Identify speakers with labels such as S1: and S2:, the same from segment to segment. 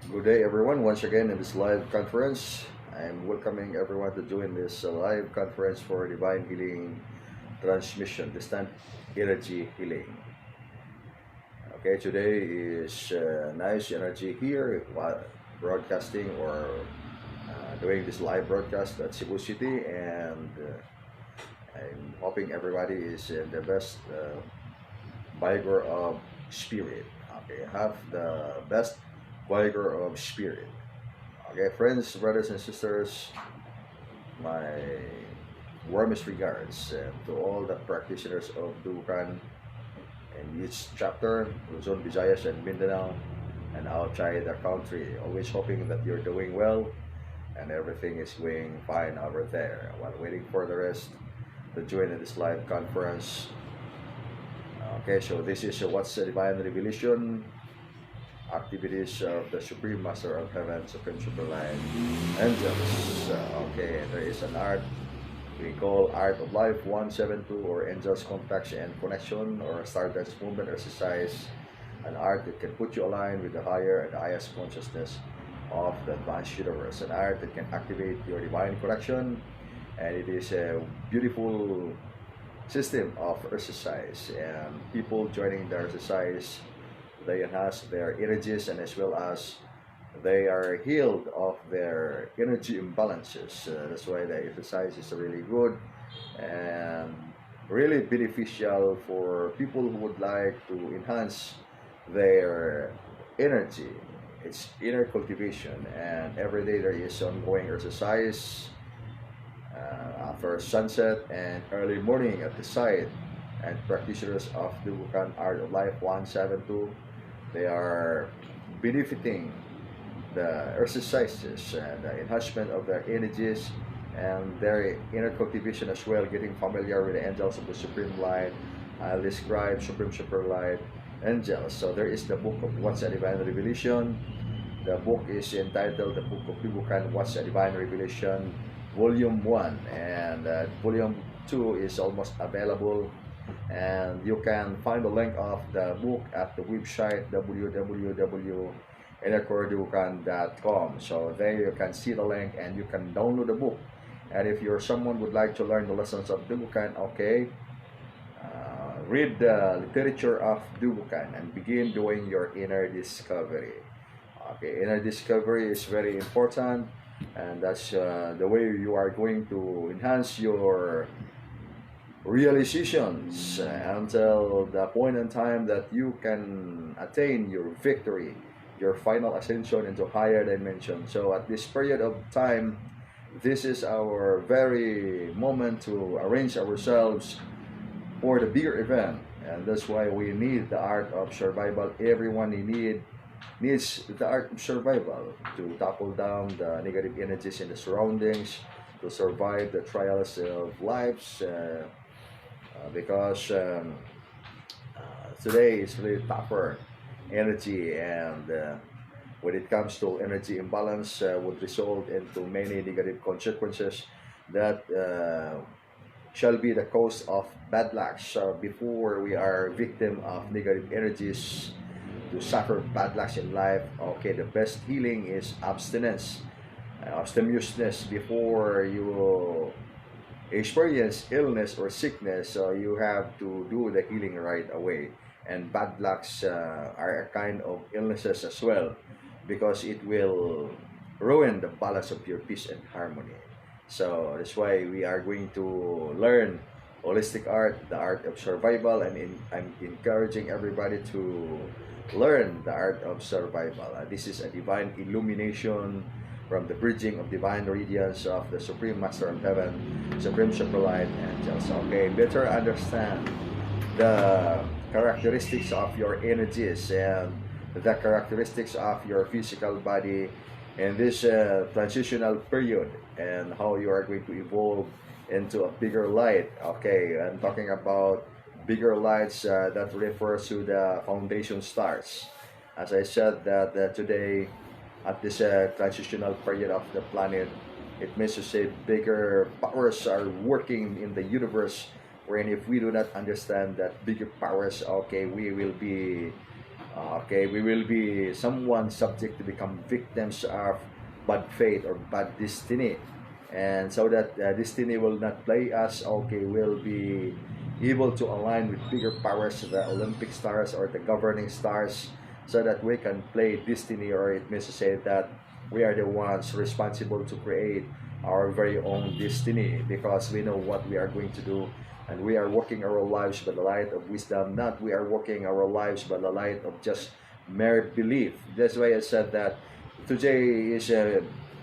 S1: Good day, everyone. Once again, in this live conference, I'm welcoming everyone to join this live conference for Divine Healing Transmission, Distant Energy Healing. Okay, today is nice energy here while broadcasting or doing this live broadcast at Cebu City, and I'm hoping everybody is in the best vigor of spirit. Okay, have the best vigor of spirit. Okay, friends, brothers, and sisters, my warmest regards to all the practitioners of Dugukan in each chapter, Luzon, Visayas, and Mindanao, and outside the country. Always hoping that you're doing well and everything is going fine over there. While waiting for the rest to join in this live conference. Okay, so this is what's the Divine Revelation activities of the Supreme Master of Heaven, Supreme Superline Angels. Okay, there is an art we call Art of Life 172, or Angels Contact and Connection, or Stardust Movement Exercise, an art that can put you aligned with the higher and highest consciousness of the advanced universe, an art that can activate your divine connection, and it is a beautiful system of exercise, and people joining the exercise, they enhance their energies, and as well as they are healed of their energy imbalances. That's why the exercise is really good and really beneficial for people who would like to enhance their energy. It's inner cultivation, and every day there is ongoing exercise after sunset and early morning at the site. And practitioners of the Dugukan Art of Life 172, they are benefiting the exercises and the enhancement of their energies and their inner cultivation as well, getting familiar with the angels of the Supreme Light. I'll describe Supreme Super Light Angels. So there is the book of What's a Divine Revelation. The book is entitled The Book of Dugukan, What's a Divine Revelation, Volume 1, and Volume 2 is almost available, and you can find the link of the book at the website www.enercorducan.com. So there you can see the link and you can download the book. And if you're someone would like to learn the lessons of Dugukan, okay, read the literature of Dugukan and begin doing your inner discovery. Okay, inner discovery is very important, and that's the way you are going to enhance your realizations until the point in time that you can attain your victory, your final ascension into higher dimension. So at this period of time, this is our very moment to arrange ourselves for the bigger event, and that's why we need the art of survival. Everyone needs the art of survival to topple down the negative energies in the surroundings, to survive the trials of lives, because today is really tougher energy, and when it comes to energy imbalance, would result into many negative consequences that shall be the cause of bad luck. So before we are victim of negative energies to suffer bad lucks in life, okay, the best healing is abstinence, abstemiousness before you experience illness or sickness. So you have to do the healing right away. And bad lucks are a kind of illnesses as well, because it will ruin the balance of your peace and harmony. So that's why we are going to learn holistic art, the art of survival, and I'm encouraging everybody to learn the art of survival. This is a divine illumination from the bridging of divine radiance of the Supreme Master of Heaven, Supreme Superlight Angels. Okay, better understand the characteristics of your energies and the characteristics of your physical body in this transitional period, and how you are going to evolve into a bigger light. Okay, I'm talking about bigger lights that refers to the foundation stars. As I said that today, at this transitional period of the planet, it means to say bigger powers are working in the universe, wherein if we do not understand that bigger powers, okay, we will be Okay, we will be someone subject to become victims of bad fate or bad destiny, and so that destiny will not play us. Okay, we'll be able to align with bigger powers, the Olympic stars or the governing stars, so that we can play destiny, or it means to say that we are the ones responsible to create our very own destiny, because we know what we are going to do, and we are walking our lives by the light of wisdom, not we are walking our lives by the light of just mere belief. That's why I said that today is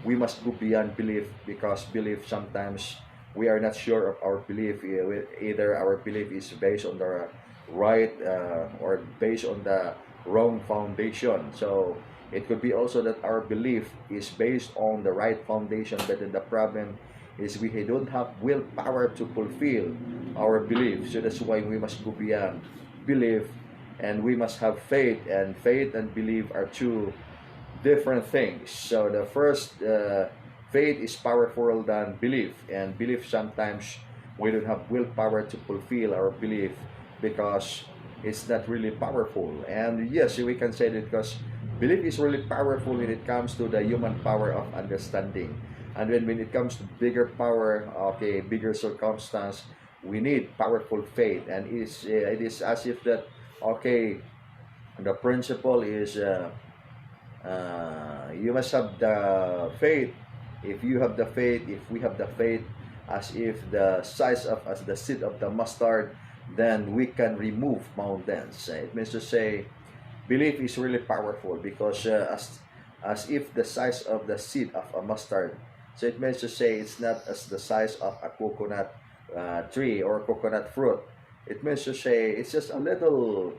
S1: we must go beyond belief, because belief sometimes we are not sure of our belief. Either our belief is based on the right or based on the wrong foundation. So it could be also that our belief is based on the right foundation, but then the problem is we don't have willpower to fulfill our belief. So that's why we must go beyond belief, and we must have faith. And faith and belief are two different things. So the first, faith is powerful than belief, and belief sometimes we don't have willpower to fulfill our belief because it's not really powerful. And yes, we can say that because belief is really powerful when it comes to the human power of understanding. And when it comes to bigger power, okay, bigger circumstance, we need powerful faith. And it is as if that, okay, the principle is you must have the faith. If you have the faith, if we have the faith, as if the size of as the seed of the mustard, then we can remove mountains. It means to say, belief is really powerful because as if the size of the seed of a mustard. So it means to say it's not as the size of a coconut tree or coconut fruit. It means to say it's just a little,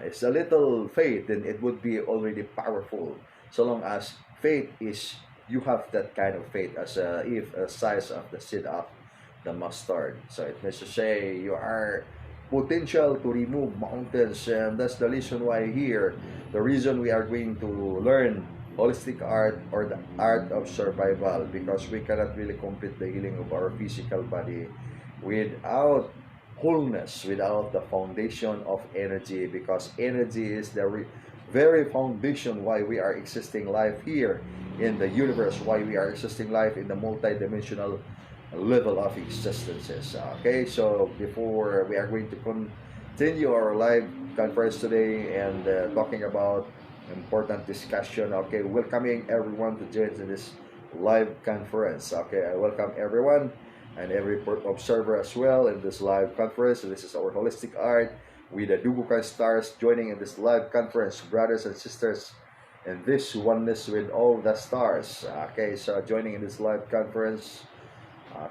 S1: it's a little faith, then it would be already powerful. So long as faith is, you have that kind of faith as if a size of the seed of the mustard. So it means to say you are potential to remove mountains, and that's the reason why here, the reason we are going to learn holistic art or the art of survival, because we cannot really complete the healing of our physical body without wholeness, without the foundation of energy, because energy is the very foundation why we are existing life here in the universe, why we are existing life in the multi-dimensional level of existences. Okay, so before we are going to continue our live conference today and talking about important discussion, okay, welcoming everyone to join this live conference. Okay, I welcome everyone and every observer as well in this live conference. This is our holistic art with the Dugukan stars joining in this live conference, brothers and sisters, in this oneness with all the stars. Okay, so joining in this live conference,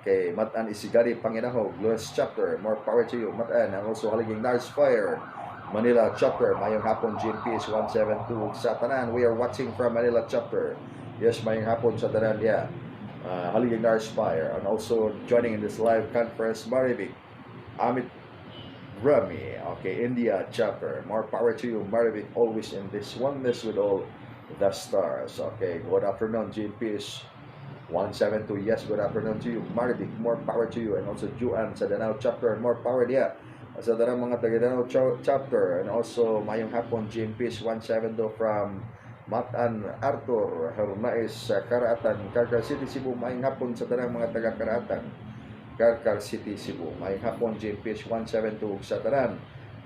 S1: okay, Matan Isigari Panginahog, Lewis chapter, more power to you, Matan, and also Haliging Nars Fire, Manila chapter, mayong hapon GMPS 172 sa tanan. We are watching from Manila chapter. Yes, mayong hapon sa tanan, yeah. Haliging Nars Fire, and also joining in this live conference, Maribik, Amit Rami, okay, India chapter, more power to you, Maribik, always in this oneness with all the stars. Okay, good afternoon, GMPS 172. Yes, good afternoon to you, Maribik, more power to you, and also Juan sa Danao chapter, more power dia sa Danao mga taga Danao chapter, and also mayong hapon GMPS 172 from Matan Arthur Hermais sa Karatan, Karkar City, Cebu. Mayong hapon sa tanang mga taga Karatan, Karkar City, Cebu. Mayong hapon GMPS 172 sa tanan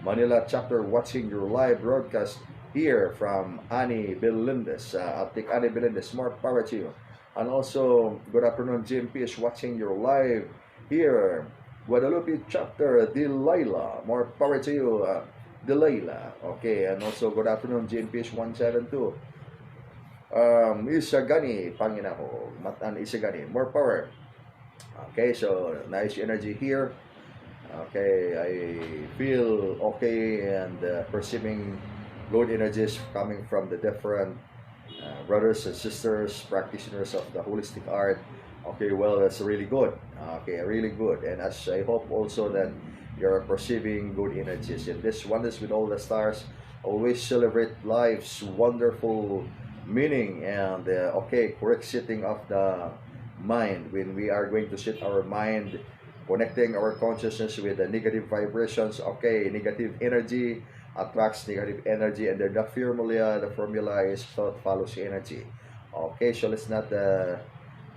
S1: Manila chapter, watching your live broadcast here from Annie Belindes, Aptic Annie Belindes, more power to you. And also, good afternoon, GMPS, watching your live here, Guadalupe chapter, Delilah, more power to you, Delilah. Okay, and also, good afternoon, GMPS 172. Isagani, Panginaho, Matan Isagani, more power. Okay, so, nice energy here. Okay, I feel okay and perceiving good energies coming from the different brothers and sisters, practitioners of the holistic art. Okay, well, that's really good. Okay, really good. And as I hope also that you're perceiving good energies. In this oneness with all the stars, always celebrate life's wonderful meaning and, okay, correct setting of the mind. When we are going to set our mind, connecting our consciousness with the negative vibrations, okay, negative energy, attracts negative energy, and the formula is thought follows energy. Okay, so let's not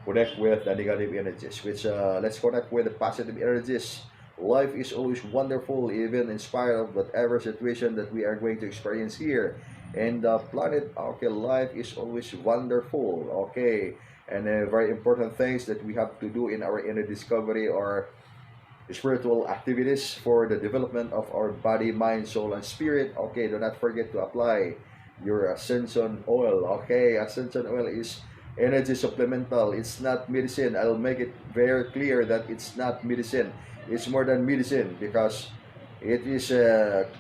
S1: connect with the negative energies, which let's connect with the positive energies. Life is always wonderful, even in spite of whatever situation that we are going to experience here in the planet. Okay, life is always wonderful. Okay, and very important things that we have to do in our inner discovery or spiritual activities for the development of our body, mind, soul, and spirit. Okay, do not forget to apply your ascension oil. Okay, ascension oil is energy supplemental. It's not medicine. I'll make it very clear that it's not medicine. It's more than medicine because it is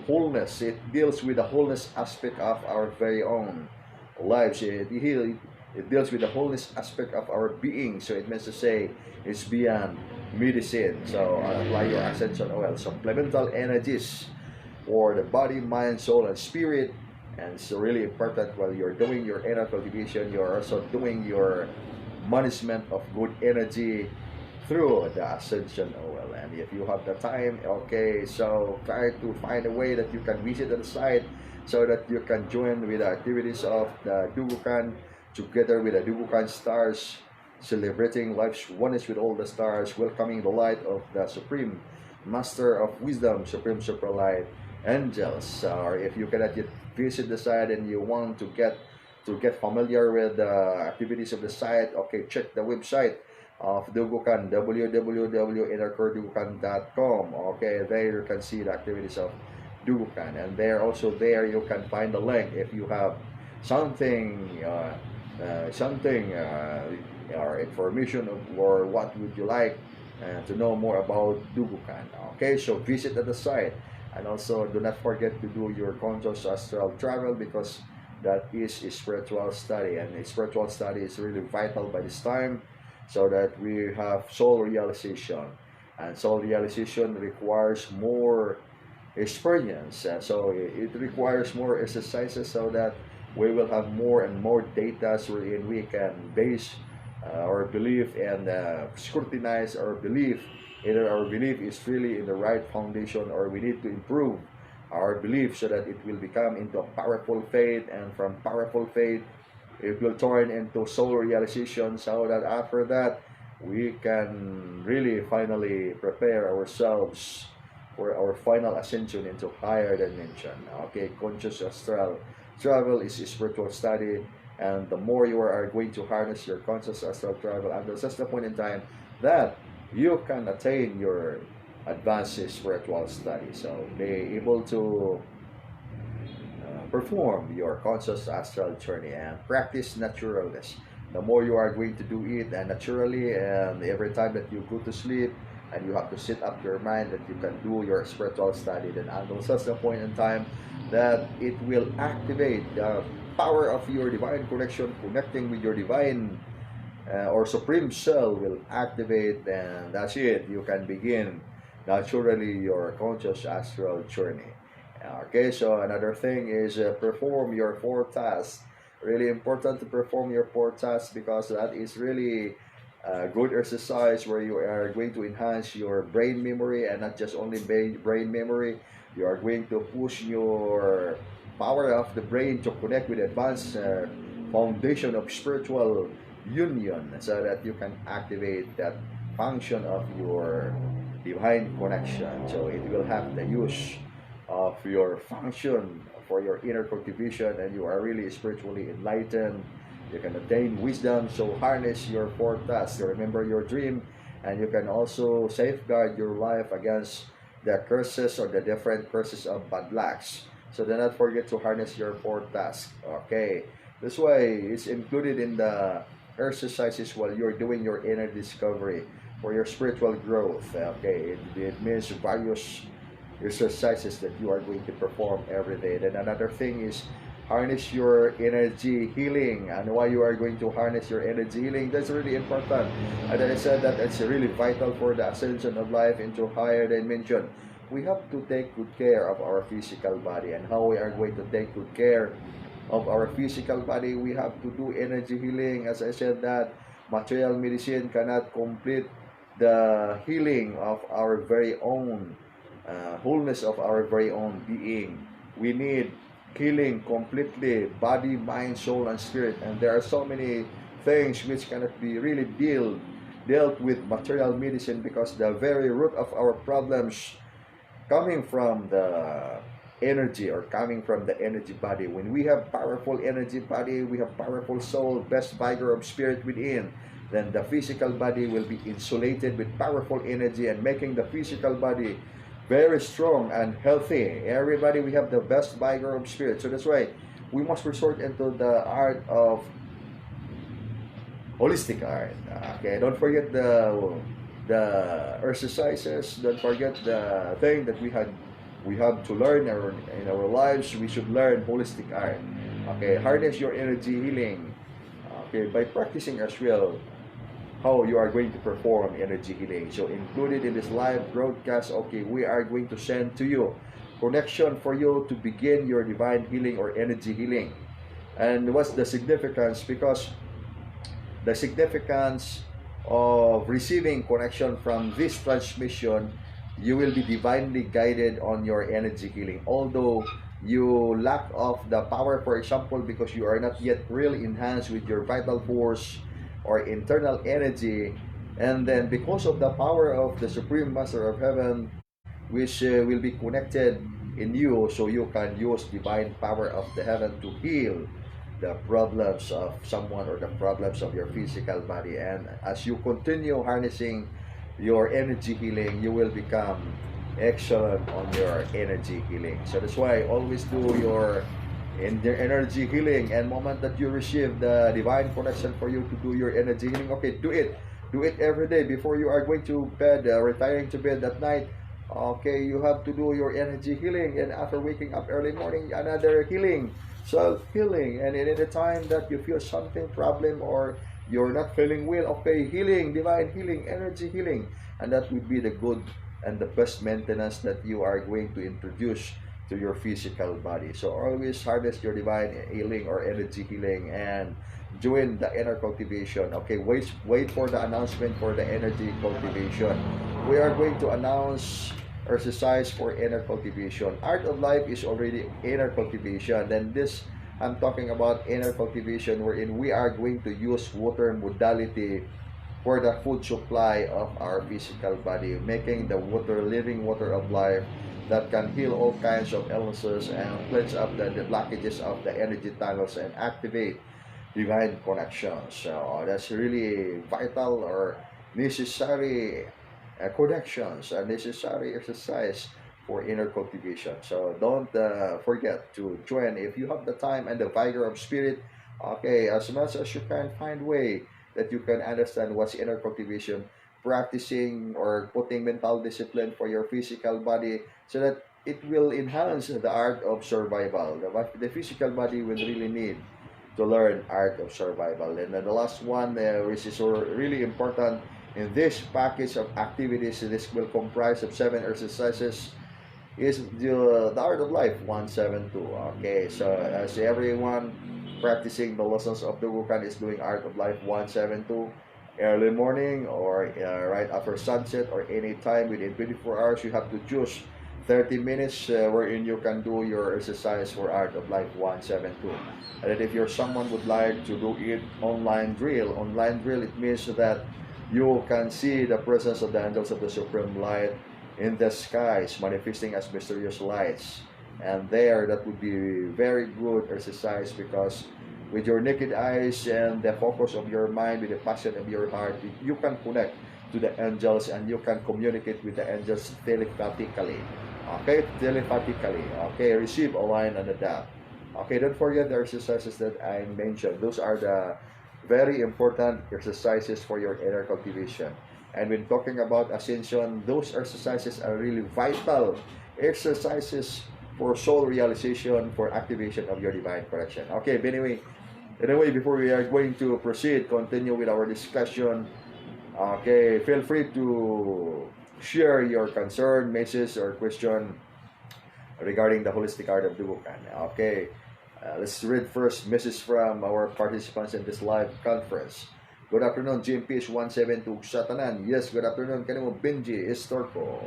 S1: wholeness. It deals with the wholeness aspect of our very own lives. It deals with the wholeness aspect of our being. So it means to say it's beyond medicine. So apply your ascension oil, supplemental energies for the body, mind, soul, and spirit. And it's really important while you're doing your inner cultivation, you're also doing your management of good energy through the ascension oil. And if you have the time, okay, so try to find a way that you can visit the site so that you can join with the activities of the Dugukan together with the Dugukan stars, celebrating life's oneness with all the stars, welcoming the light of the Supreme Master of Wisdom, Supreme Super Light Angels. Or if you cannot yet visit the site and you want to get familiar with the activities of the site, okay, check the website of Dugukan, www.innercoredugukan.com. Okay, there you can see the activities of Dugukan, and there you can find the link if you have something or information or what would you like to know more about Dugukan. Okay, so visit at the site, and also do not forget to do your conscious astral travel because that is a spiritual study, and a spiritual study is really vital by this time so that we have soul realization, and soul realization requires more experience, so it requires more exercises so that we will have more and more data wherein we can base our belief and scrutinize our belief. Either our belief is really in the right foundation or we need to improve our belief so that it will become into a powerful faith, and from powerful faith it will turn into soul realization so that after that we can really finally prepare ourselves for our final ascension into higher dimension. Okay, conscious astral travel is a spiritual study, and the more you are going to harness your conscious astral travel, and that's the point in time that you can attain your advanced spiritual study. So be able to perform your conscious astral journey and practice naturalness. The more you are going to do it and naturally, and every time that you go to sleep and you have to set up your mind that you can do your spiritual study, then until such a point in time that it will activate the power of your divine connection, connecting with your divine or supreme self will activate, and that's it. You can begin naturally your conscious astral journey. Okay, so another thing is perform your four tasks. Really important to perform your four tasks because that is really a good exercise where you are going to enhance your brain memory, and not just only brain memory. You are going to push your power of the brain to connect with advanced foundation of spiritual union so that you can activate that function of your divine connection. So it will have the use of your function for your inner cultivation, and you are really spiritually enlightened. You can attain wisdom, so harness your four tasks. Remember your dream, and you can also safeguard your life against the curses or the different curses of bad lucks. So do not forget to harness your four tasks. Okay, this way it's included in the exercises while you're doing your inner discovery for your spiritual growth. Okay, it means various exercises that you are going to perform every day. Then another thing is harness your energy healing, and why you are going to harness your energy healing, that's really important. And I said that it's really vital for the ascension of life into higher dimension. We have to take good care of our physical body, and how we are going to take good care of our physical body, we have to do energy healing. As I said, that material medicine cannot complete the healing of our very own wholeness of our very own being. We need healing completely, body, mind, soul, and spirit. And there are so many things which cannot be really dealt with material medicine, because the very root of our problems coming from the energy, or coming from the energy body. When we have powerful energy body, we have powerful soul, best vigor of spirit within, then the physical body will be insulated with powerful energy, and making the physical body very strong and healthy. Everybody, we have the best vigor of spirit. So that's why we must resort into the art of holistic art. Okay, don't forget the exercises. Don't forget the thing that we have to learn in our lives. We should learn holistic art. Okay, harness your energy healing. Okay, by practicing as well how you are going to perform energy healing. So included in this live broadcast, okay, we are going to send to you connection for you to begin your divine healing or energy healing. And what's the significance? Because the significance of receiving connection from this transmission, you will be divinely guided on your energy healing. Although you lack of the power, for example, because you are not yet really enhanced with your vital force or internal energy, and then because of the power of the Supreme Master of Heaven, which will be connected in you, so you can use divine power of the heaven to heal the problems of someone or the problems of your physical body. And as you continue harnessing your energy healing, you will become excellent on your energy healing. So that's why always do your energy healing, and moment that you receive the divine connection for you to do your energy healing, okay, do it every day before you are going to bed, retiring to bed at night. Okay, you have to do your energy healing, and after waking up early morning, another healing, self-healing. And at any time that you feel something problem, or you're not feeling well, okay, healing, divine healing, energy healing. And that would be the good and the best maintenance that you are going to introduce to your physical body. So always harness your divine healing or energy healing, and join the inner cultivation. Okay, wait for the announcement for the energy cultivation. We are going to announce exercise for inner cultivation. Art of life is already inner cultivation. Then this, I'm talking about inner cultivation, wherein we are going to use water modality for the food supply of our physical body, making the water living water of life that can heal all kinds of illnesses and cleanse up the blockages of the energy tunnels and activate divine connections. So that's really vital or necessary connections, a necessary exercise for inner cultivation. So don't forget to join if you have the time and the vigor of spirit. Okay, as much as you can find way that you can understand what's inner cultivation, practicing or putting mental discipline for your physical body, so that it will enhance the art of survival. The physical body will really need to learn art of survival. And then the last one, which is really important in this package of activities, this will comprise of 7 exercises, is the art of life 172. Okay, so as everyone practicing the lessons of Dugukan is doing art of life 172, early morning or right after sunset, or any time within 24 hours, you have to choose 30 minutes wherein you can do your exercise for art of life 172. And then if you're someone would like to do it online drill, it means that you can see the presence of the angels of the supreme light in the skies, manifesting as mysterious lights. And there, that would be very good exercise, because with your naked eyes and the focus of your mind, with the passion of your heart, you can connect to the angels, and you can communicate with the angels telepathically. Okay, telepathically. Okay, receive, align, and adapt. Okay, don't forget the exercises that I mentioned. Those are the very important exercises for your inner cultivation. And when talking about ascension, those exercises are really vital exercises for soul realization, for activation of your divine correction. Okay, but anyway, before we are going to proceed, continue with our discussion, okay, feel free to share your concern, message, or question regarding the holistic art of Dugukan. Okay, let's read first message from our participants in this live conference. Good afternoon, GMPS 172 sa tanan. Yes, good afternoon kanimo Benji Estorco.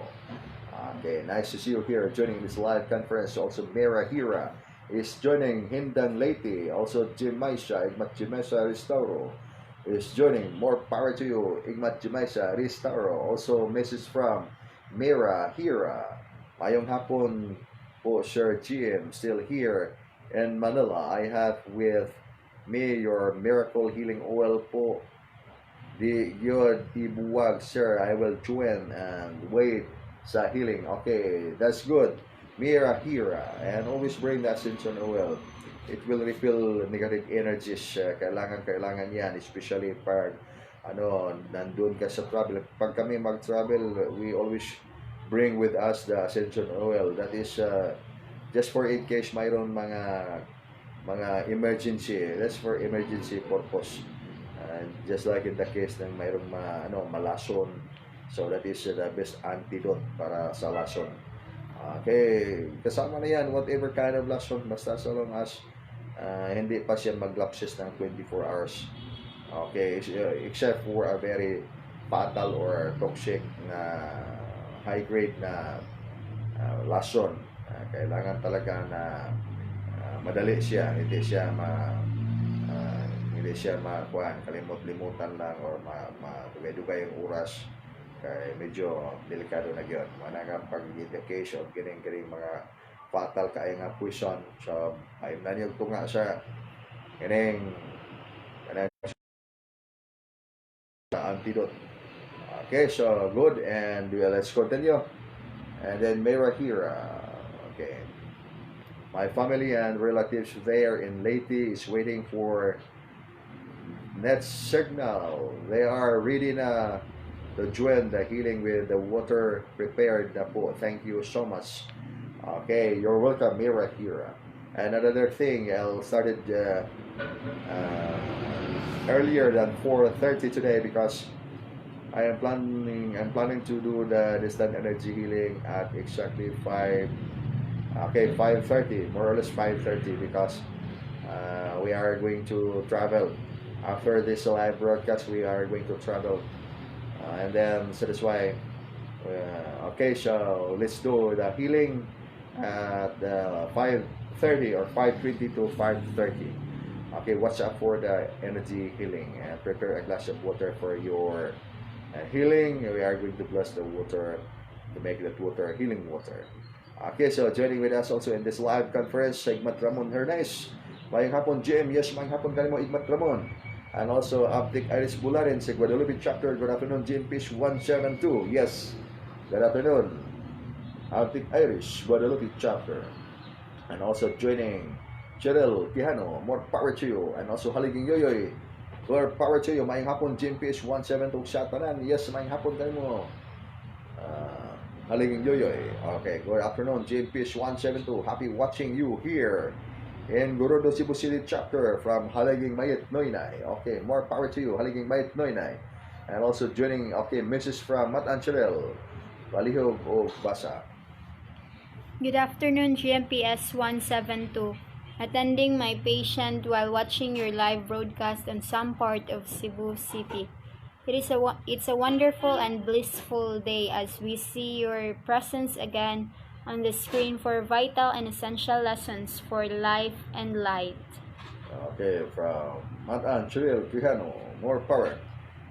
S1: Okay, nice to see you here joining this live conference. Also, Mera Hira is joining. Hindan Lady, also Jimaisha, Igmat Jimaisha Restauro is joining. More power to you, Igmat Jimaisha Restauro. Also, message from Mera Hira. Mayong hapon po, Sir GM, still here in Manila. I have with me your miracle healing oil po. Di yun, ibuwag, sir. I will join and wait sa healing. Okay, that's good. Mira Hira. And always bring that ascension oil. It will refill negative energies. Kailangan yan. Especially pag nandun ka sa travel. Pag kami mag-travel, we always bring with us the ascension oil. That is just for in case mayroon mga emergency. That's for emergency purpose. Just like in the case ng mayroong malason, so that is the best antidote para sa lason. Okay, kasama na yan, whatever kind of lason, basta so long as hindi pa siya maglapses ng 24 hours. Okay, except for a very fatal or toxic na high grade na lason. Kailangan talaga na madali siya, hindi siya kalimot-limutan lang or dugay-dugay yung oras kay medyo delikado na yun. Manang pag-education, kining mga fatal kaya nga poison. So, ay nanyog tunga sa kining antidote. Okay, so good, and let's continue. And then Mera here, okay. My family and relatives there in Leyte is waiting for net signal. They are ready na to join the healing with the water prepared na po. Thank you so much. Okay, you're welcome, Mira here. And another thing, I started earlier than 4:30 today because I'm planning to do the distant energy healing at exactly 5:30, more or less 5:30, because we are going to travel. After this live broadcast, we are going to travel, and then so that's why. Okay, so let's do the healing at 5:30 or 5:20 to 5:30. Okay, watch out for the energy healing and prepare a glass of water for your healing. We are going to bless the water to make that water healing water. Okay, so joining with us also in this live conference, Igmat Ramon Hernandez. Mayang hapon, Jim. Yes, mayang hapon ka mo, Igmat Ramon. And also, Optic Iris Bularin sa Guadalupe Chapter. Good afternoon, GMPS 172. Yes, good afternoon, Optic Iris, Guadalupe Chapter. And also joining, Cheryl Piano, more power to you. And also, Haliging Yoyoy, more power to you. Mayang hapon, GMPS 172 sa tanan. Yes, mayang hapon ka mo, Haliging Yoyoy. Okay, good afternoon, GMPS 172. Happy watching you here in Gorodo, Cebu City Chapter from Haliging Mayet Noynay. Okay, more power to you, Haliging Mayet Noynay. And also joining, okay, message from Matan Cherel, Balihog o Basa.
S2: Good afternoon, GMPS 172. Attending my patient while watching your live broadcast on some part of Cebu City. It's a wonderful and blissful day as we see your presence again on the screen for vital and essential lessons for life and light.
S1: Okay, from Matan Cherel Piano, more power.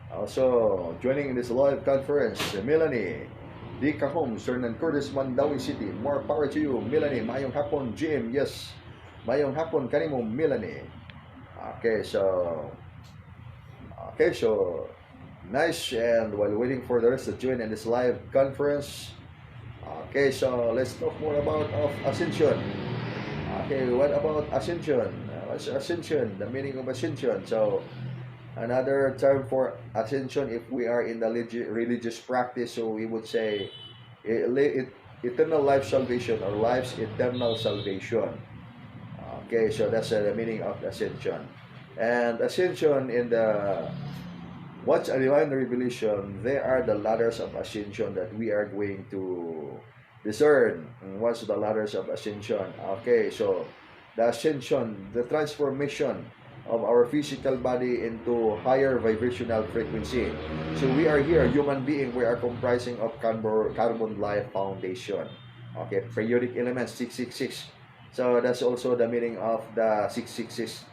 S1: Also joining in this live conference, Melanie Di Kahom, Cernan Curtis, Mandawi City. More power to you, Melanie. Mayong hapon, Jim. Yes, mayong hapon kanimo, Melanie. Okay, so nice. And while waiting for the rest to join in this live conference, okay, so let's talk more about ascension. Okay, what about ascension? What's ascension? The meaning of ascension. So another term for ascension, if we are in the religious practice, so we would say eternal life salvation or life's eternal salvation. Okay, so that's the meaning of ascension. And ascension in the What's a divine revelation? They are the ladders of ascension that we are going to discern. What's the ladders of ascension? Okay, so the ascension, the transformation of our physical body into higher vibrational frequency. So we are here, human being, we are comprising of carbon life foundation. Okay, periodic element 666. So that's also the meaning of the 666.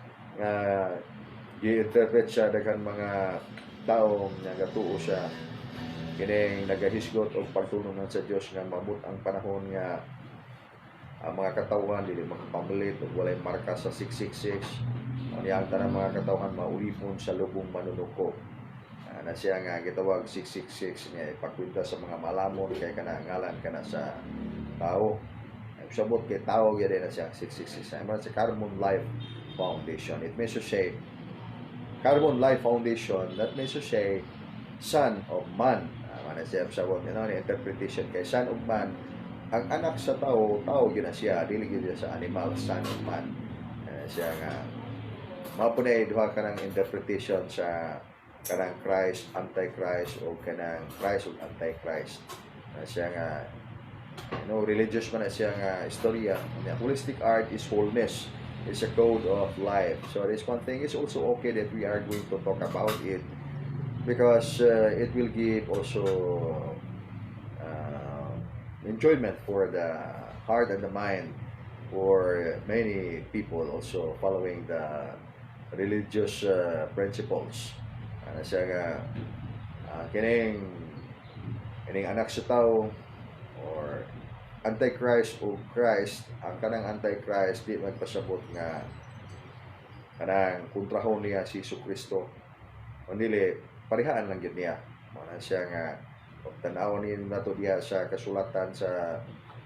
S1: Gi-interpret siya daghang mga taong nagatuo siya kining nagahisgot og pagtulungan sa Dios nga maabot ang panahon nga ang mga katawan dili makapamlit ug walay marka sa 666. Unya ang tanang mga katawan maulipon sa lubong manunuko. Na siya nga gitawag 666 nga ipakwenta sa mga malamon kay kana ngalan kana sa tao. Sabot kay tao gyud na siya 666. Ay man sa Carbon Life Foundation. It means to say Carbon Life Foundation, that means to say son of man. Mana siya sabot ni interpretation kay son of man. Ang anak sa tao, tao yun na siya, dili yun sa animal, son of man. Siya nga, mapunay duha ka ng interpretation sa kanang Christ, Antichrist, o kanang Christ o Antichrist. Siya nga, religious man na siya nga istorya. Holistic art is wholeness. It's a code of life. So this one thing is also okay that we are going to talk about it because it will give also enjoyment for the heart and the mind for many people also following the religious principles. Siya nga kining anak sa tao or Antichrist o Christ, ang kanang Antichrist di magpasabot nga kanang kontrahon niya si Jesucristo. Kundi parihaan lang gyud niya. Mao siya nga tanawon nato diha sa kasulatan sa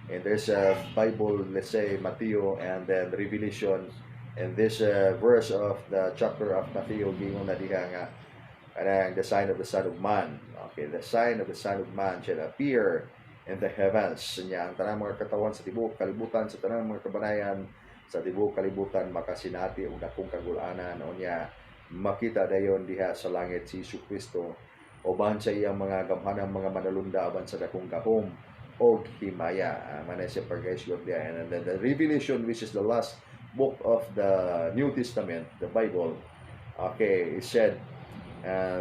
S1: and there's a Bible, let's say Matthew and then Revelation, and this verse of the chapter of Matthew gingon na diha nga kanang the sign of the Son of Man. Okay, the sign of the Son of Man shall appear in the heavens. Nya ang tanang mga katawan sa tibuok kalibutan, sa tanang mga kabanayan sa tibuok kalibutan makasinati og dakong kagul-anan unya makita dayon diha sa langit si Jesucristo uban sa iyang mga gamhanang mga manalunda aban sa dakong gahom o himaya. Mana siya pag-isgot diya. And then the Revelation, which is the last book of the New Testament, the Bible, okay, it said,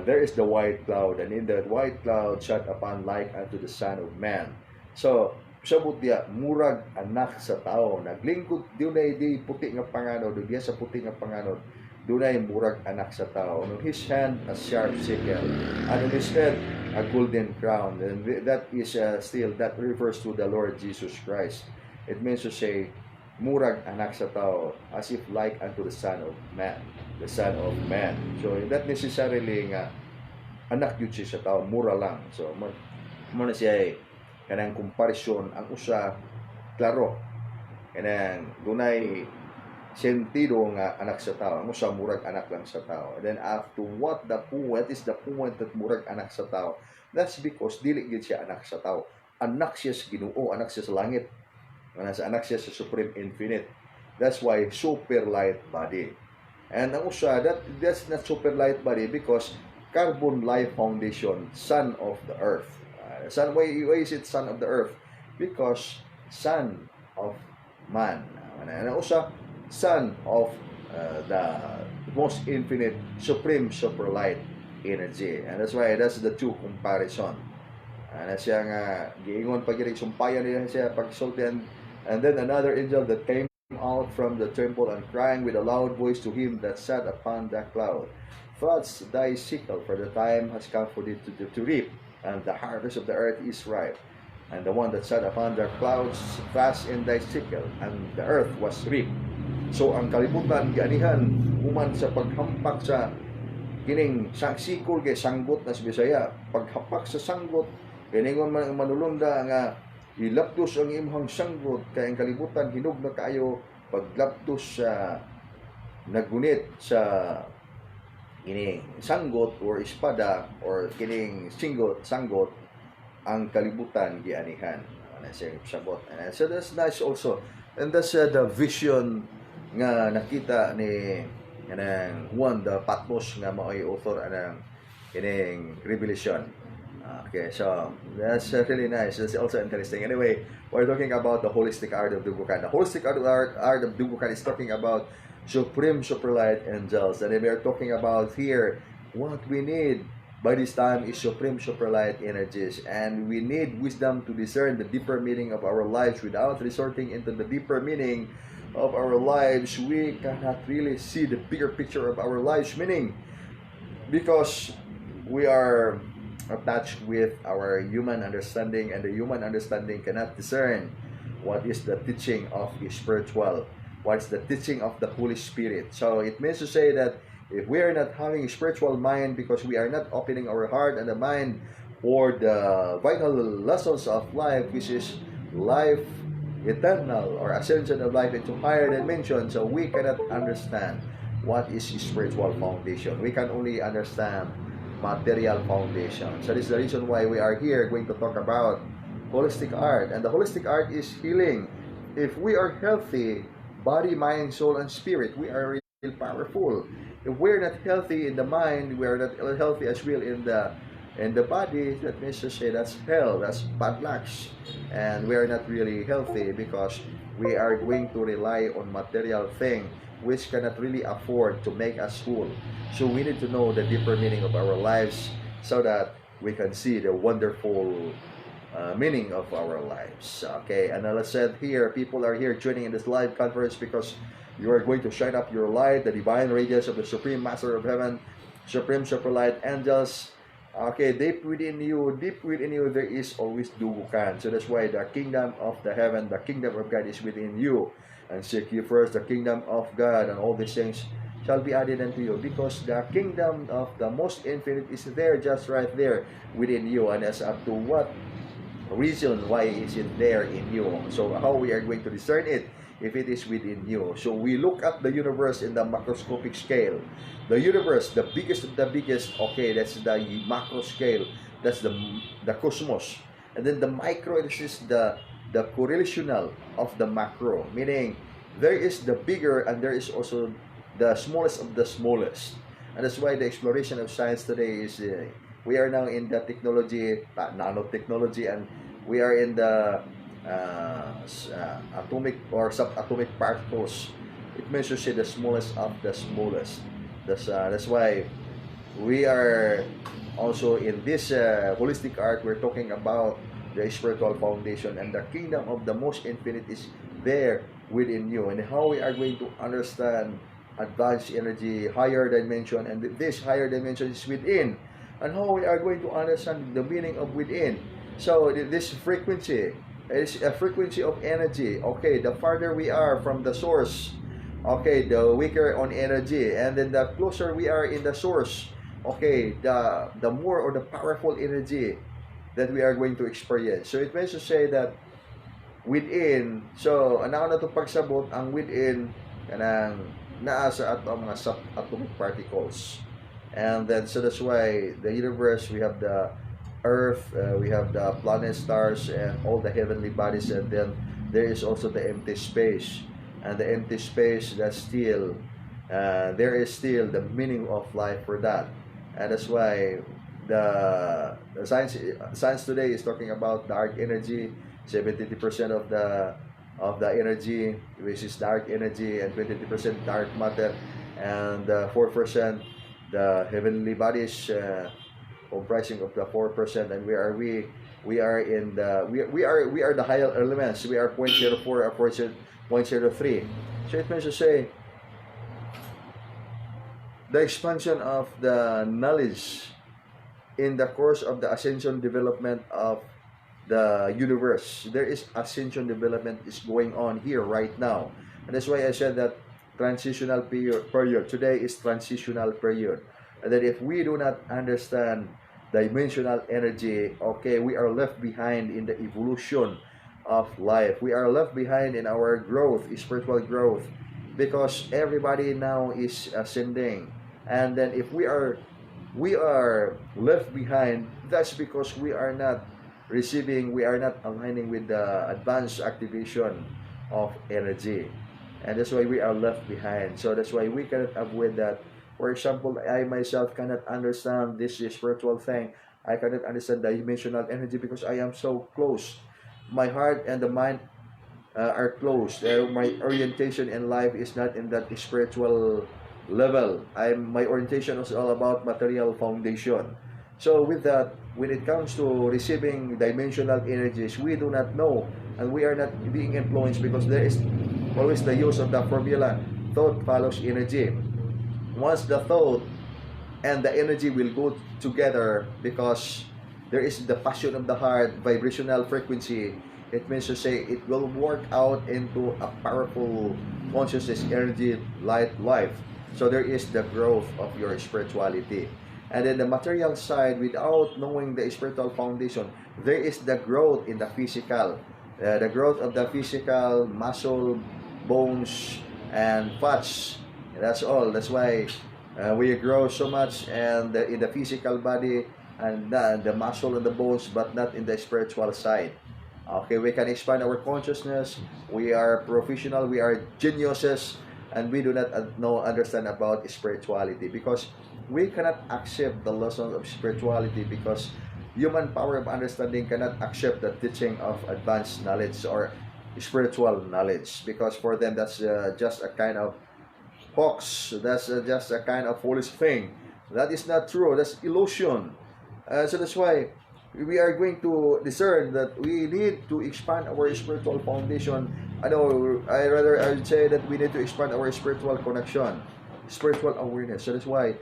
S1: there is the white cloud, and in the white cloud sat upon like unto the Son of Man. So, sabot diya, murag anak sa tao. Naglingkod, dunay di puti nga panganod, diya sa puti nga panganod, dunay murag anak sa tao. On his hand, a sharp sickle, and on his head, a golden crown. And that is that refers to the Lord Jesus Christ. It means to say, murag anak sa tao, as if like unto the Son of Man. The Son of Man. So, not necessarily nga, anak yun siya sa tao, mura lang. So, muna siya kanang comparison, ang usa, klaro. Kanang dunay sentido nga anak sa tao. Ang usa murag anak lang sa tao. And then after what is the point that murag anak sa tao? That's because dili gid siya anak sa tao. Anak siya sa Ginoo, anak siya sa langit. Anak siya sa Supreme Infinite. That's why super light body. And ang usa that's not super light body because Carbon Life Foundation, son of the earth. Why is it son of the earth? Because son of man. Ang usa son of the most infinite supreme super light energy, and that's why that's the two comparison. Na siya nga giingon pag sumpayan niya siya pagsultian, and then another angel that came out from the temple and crying with a loud voice to him that sat upon the cloud, thrust thy sickle, for the time has come for thee to reap, and the harvest of the earth is ripe. And the one that sat upon the clouds thrust in thy sickle, and the earth was reaped. So ang kalibutan gianihan human sa paghampak sa kining sikul kay sanggot na sa Bisaya, paghapak sa sanggot kiningon man ang manulunda nga ilapdos ang imong sanggot kay ang kalibutan hinog na kaayo paglapdos sa nagunit sa kining sanggot or espada or kining sanggot ang kalibutan gianihan. Ana siya sabot. And so that's nice also. And that's the vision nga nakita ni kanang Juan the Patmos nga mao'y author anang kining Revelation. Okay, so that's really nice. That's also interesting. Anyway, we're talking about the holistic art of Dugukan. The holistic art of Dugukan is talking about supreme superlight angels. And we are talking about here what we need by this time is supreme superlight energies, and we need wisdom to discern the deeper meaning of our lives. Without resorting into the deeper meaning of our lives, we cannot really see the bigger picture of our lives meaning, because we are attached with our human understanding, and the human understanding cannot discern what is the teaching of the spiritual, what is the teaching of the Holy Spirit. So it means to say that if we are not having a spiritual mind, because we are not opening our heart and the mind for the vital lessons of life, which is life eternal or ascension of life into higher dimension, so we cannot understand what is spiritual foundation. We can only understand material foundation. So this is the reason why we are here going to talk about holistic art. And the holistic art is healing. If we are healthy, body, mind, soul, and spirit, we are really powerful. If we're not healthy in the mind, we are not healthy as well in the body, that means to say that's hell, that's bad lucks. And we are not really healthy because we are going to rely on material thing which cannot really afford to make us whole. So we need to know the deeper meaning of our lives so that we can see the wonderful meaning of our lives. Okay, and as I said here, people are here joining in this live conference because you are going to shine up your light, the divine radiance of the Supreme Master of Heaven, Supreme Superlight Angels. Okay, deep within you, there is always Dugukan. So that's why the kingdom of the heaven, the kingdom of God is within you. And seek you first the kingdom of God, and all these things shall be added unto you, because the kingdom of the most infinite is there, just right there within you. And as up to what reason why is it there in you, so how we are going to discern it if it is within you. So we look at the universe in the macroscopic scale. The universe, the biggest of the biggest, okay, that's the macro scale, that's the cosmos. And then the micro, this is the correlational of the macro, meaning there is the bigger and there is also the smallest of the smallest. And that's why the exploration of science today is we are now in the technology, nanotechnology, and we are in the atomic or subatomic particles. It means to say the smallest of the smallest. That's why we are also in this holistic art. We're talking about the spiritual foundation, and the kingdom of the most infinite is there within you, and how we are going to understand advanced energy, higher dimension, and this higher dimension is within, and how we are going to understand the meaning of within. So this frequency is a frequency of energy. Okay, the farther we are from the source, okay, the weaker on energy, and then the closer we are in the source, okay, the more or the powerful energy that we are going to experience. So it means to say that within, so ano na to pagsabot ang within kanang naa sa ato mga subatomic particles. And then so that's why the universe, we have the earth, we have the planets, stars, and all the heavenly bodies, and then there is also the empty space. And the empty space, that's still there is still the meaning of life for that. And that's why the science today is talking about dark energy. 70% of the energy, which is dark energy, and 20% dark matter, and 4% the heavenly bodies, comprising of the 4%. And we are in the we are the higher elements. We are 0.04 or 0.03. So it means to say the expansion of the knowledge in the course of the ascension development of the universe. There is ascension development is going on here right now, and that's why I said that transitional period today is transitional period. And that if we do not understand dimensional energy, okay, we are left behind in the evolution of life. We are left behind in our growth, spiritual growth, because everybody now is ascending. And then if we are left behind, that's because we are not receiving, we are not aligning with the advanced activation of energy, and that's why we are left behind. So that's why we cannot avoid that. For example, I myself cannot understand this spiritual thing. I cannot understand the dimensional energy because I am so close. My heart and the mind are closed. My orientation in life is not in that spiritual level. My orientation is all about material foundation. So with that, when it comes to receiving dimensional energies, we do not know, and we are not being influenced, because there is always the use of the formula: thought follows energy. Once the thought and the energy will go together, because there is the passion of the heart, vibrational frequency. It means to say it will work out into a powerful consciousness, energy, life. So there is the growth of your spirituality. And then the material side, without knowing the spiritual foundation, there is the growth in the physical. The growth of the physical, muscle, bones, and fats. That's all. That's why we grow so much, and in the physical body, and the muscle and the bones, but not in the spiritual side. Okay, we can expand our consciousness. We are professional. We are geniuses, and we do not understand about spirituality, because we cannot accept the lessons of spirituality, because human power of understanding cannot accept the teaching of advanced knowledge or spiritual knowledge, because for them that's just a kind of hoax. That's just a kind of foolish thing. That is not true. That's illusion. So that's why we are going to discern that we need to expand our spiritual foundation. I know, I would say that we need to expand our spiritual connection, spiritual awareness. So that's why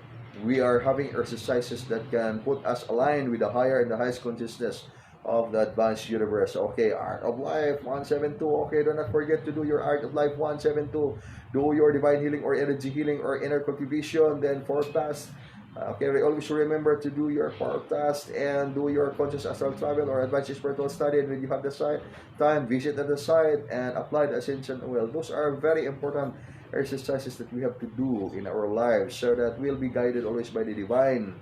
S1: we are having exercises that can put us aligned with the higher and the highest consciousness of the advanced universe. Okay, Art of Life 172. Okay, do not forget to do your Art of Life 172. Do your divine healing or energy healing or inner cultivation, then forecast. Okay, always remember to do your forecast and do your conscious astral travel or advanced spiritual study. And when you have the time, visit at the site and apply the ascension oil. Those are very important exercises that we have to do in our lives, so that we'll be guided always by the divine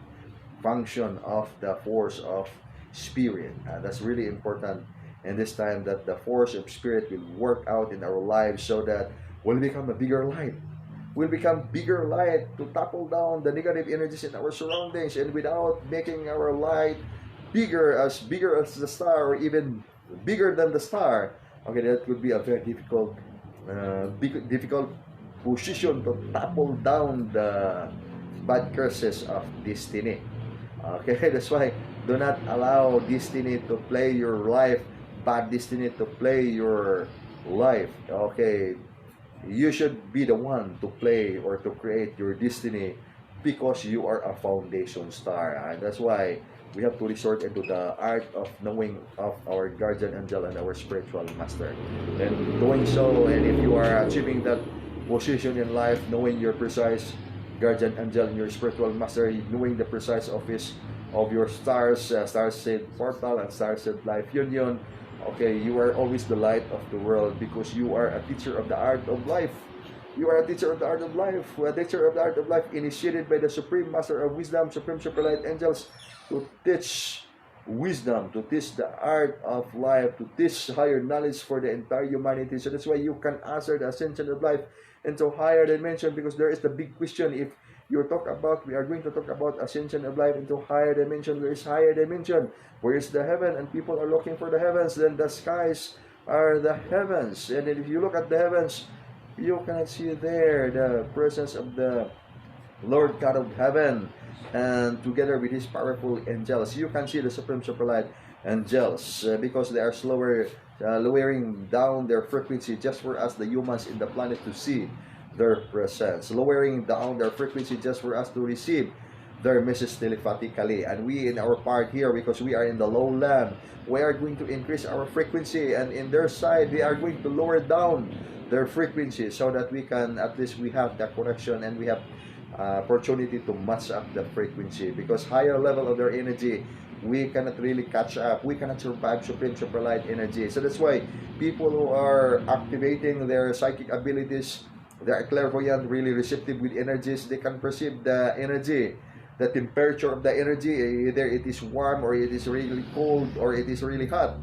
S1: function of the force of spirit. That's really important in this time, that the force of spirit will work out in our lives, so that we'll become a bigger light. We'll become bigger light to topple down the negative energies in our surroundings, and without making our light bigger as the star, or even bigger than the star. Okay, that would be a very difficult position to topple down the bad curses of destiny. Okay, that's why do not allow destiny to play your life, bad destiny to play your life. Okay, you should be the one to play or to create your destiny, because you are a foundation star. And that's why we have to resort into the art of knowing of our guardian angel and our spiritual master. And doing so, and if you are achieving that position in life, knowing your precise guardian angel and your spiritual master, knowing the precise office of your stars, star-seed portal and star-seed life union. Okay, you are always the light of the world, because you are a teacher of the art of life. You are a teacher of the art of life, a teacher of the art of life, initiated by the Supreme Master of Wisdom, Supreme Super Light Angels, to teach wisdom, to teach the art of life, to teach higher knowledge for the entire humanity. So that's why you can answer the ascension of life into higher dimension, because there is the big question. If we are going to talk about ascension of life into higher dimension, where is higher dimension? Where is the heaven? And people are looking for the heavens. Then the skies are the heavens. And if you look at the heavens, you cannot see there the presence of the Lord God of heaven, and together with his powerful angels. You can see the Supreme Super Light angels, because they are lowering down their frequency just for us, the humans in the planet, to see their presence, lowering down their frequency just for us to receive their message telepathically. And we, in our part here, because we are in the lowland, we are going to increase our frequency, and in their side they are going to lower down their frequency, so that we can, at least we have the connection, and we have opportunity to match up the frequency, because higher level of their energy, we cannot really catch up. We cannot survive Supreme Super Light energy. So that's why people who are activating their psychic abilities, they are clairvoyant, really receptive with energies. They can perceive the energy, the temperature of the energy, either it is warm, or it is really cold, or it is really hot.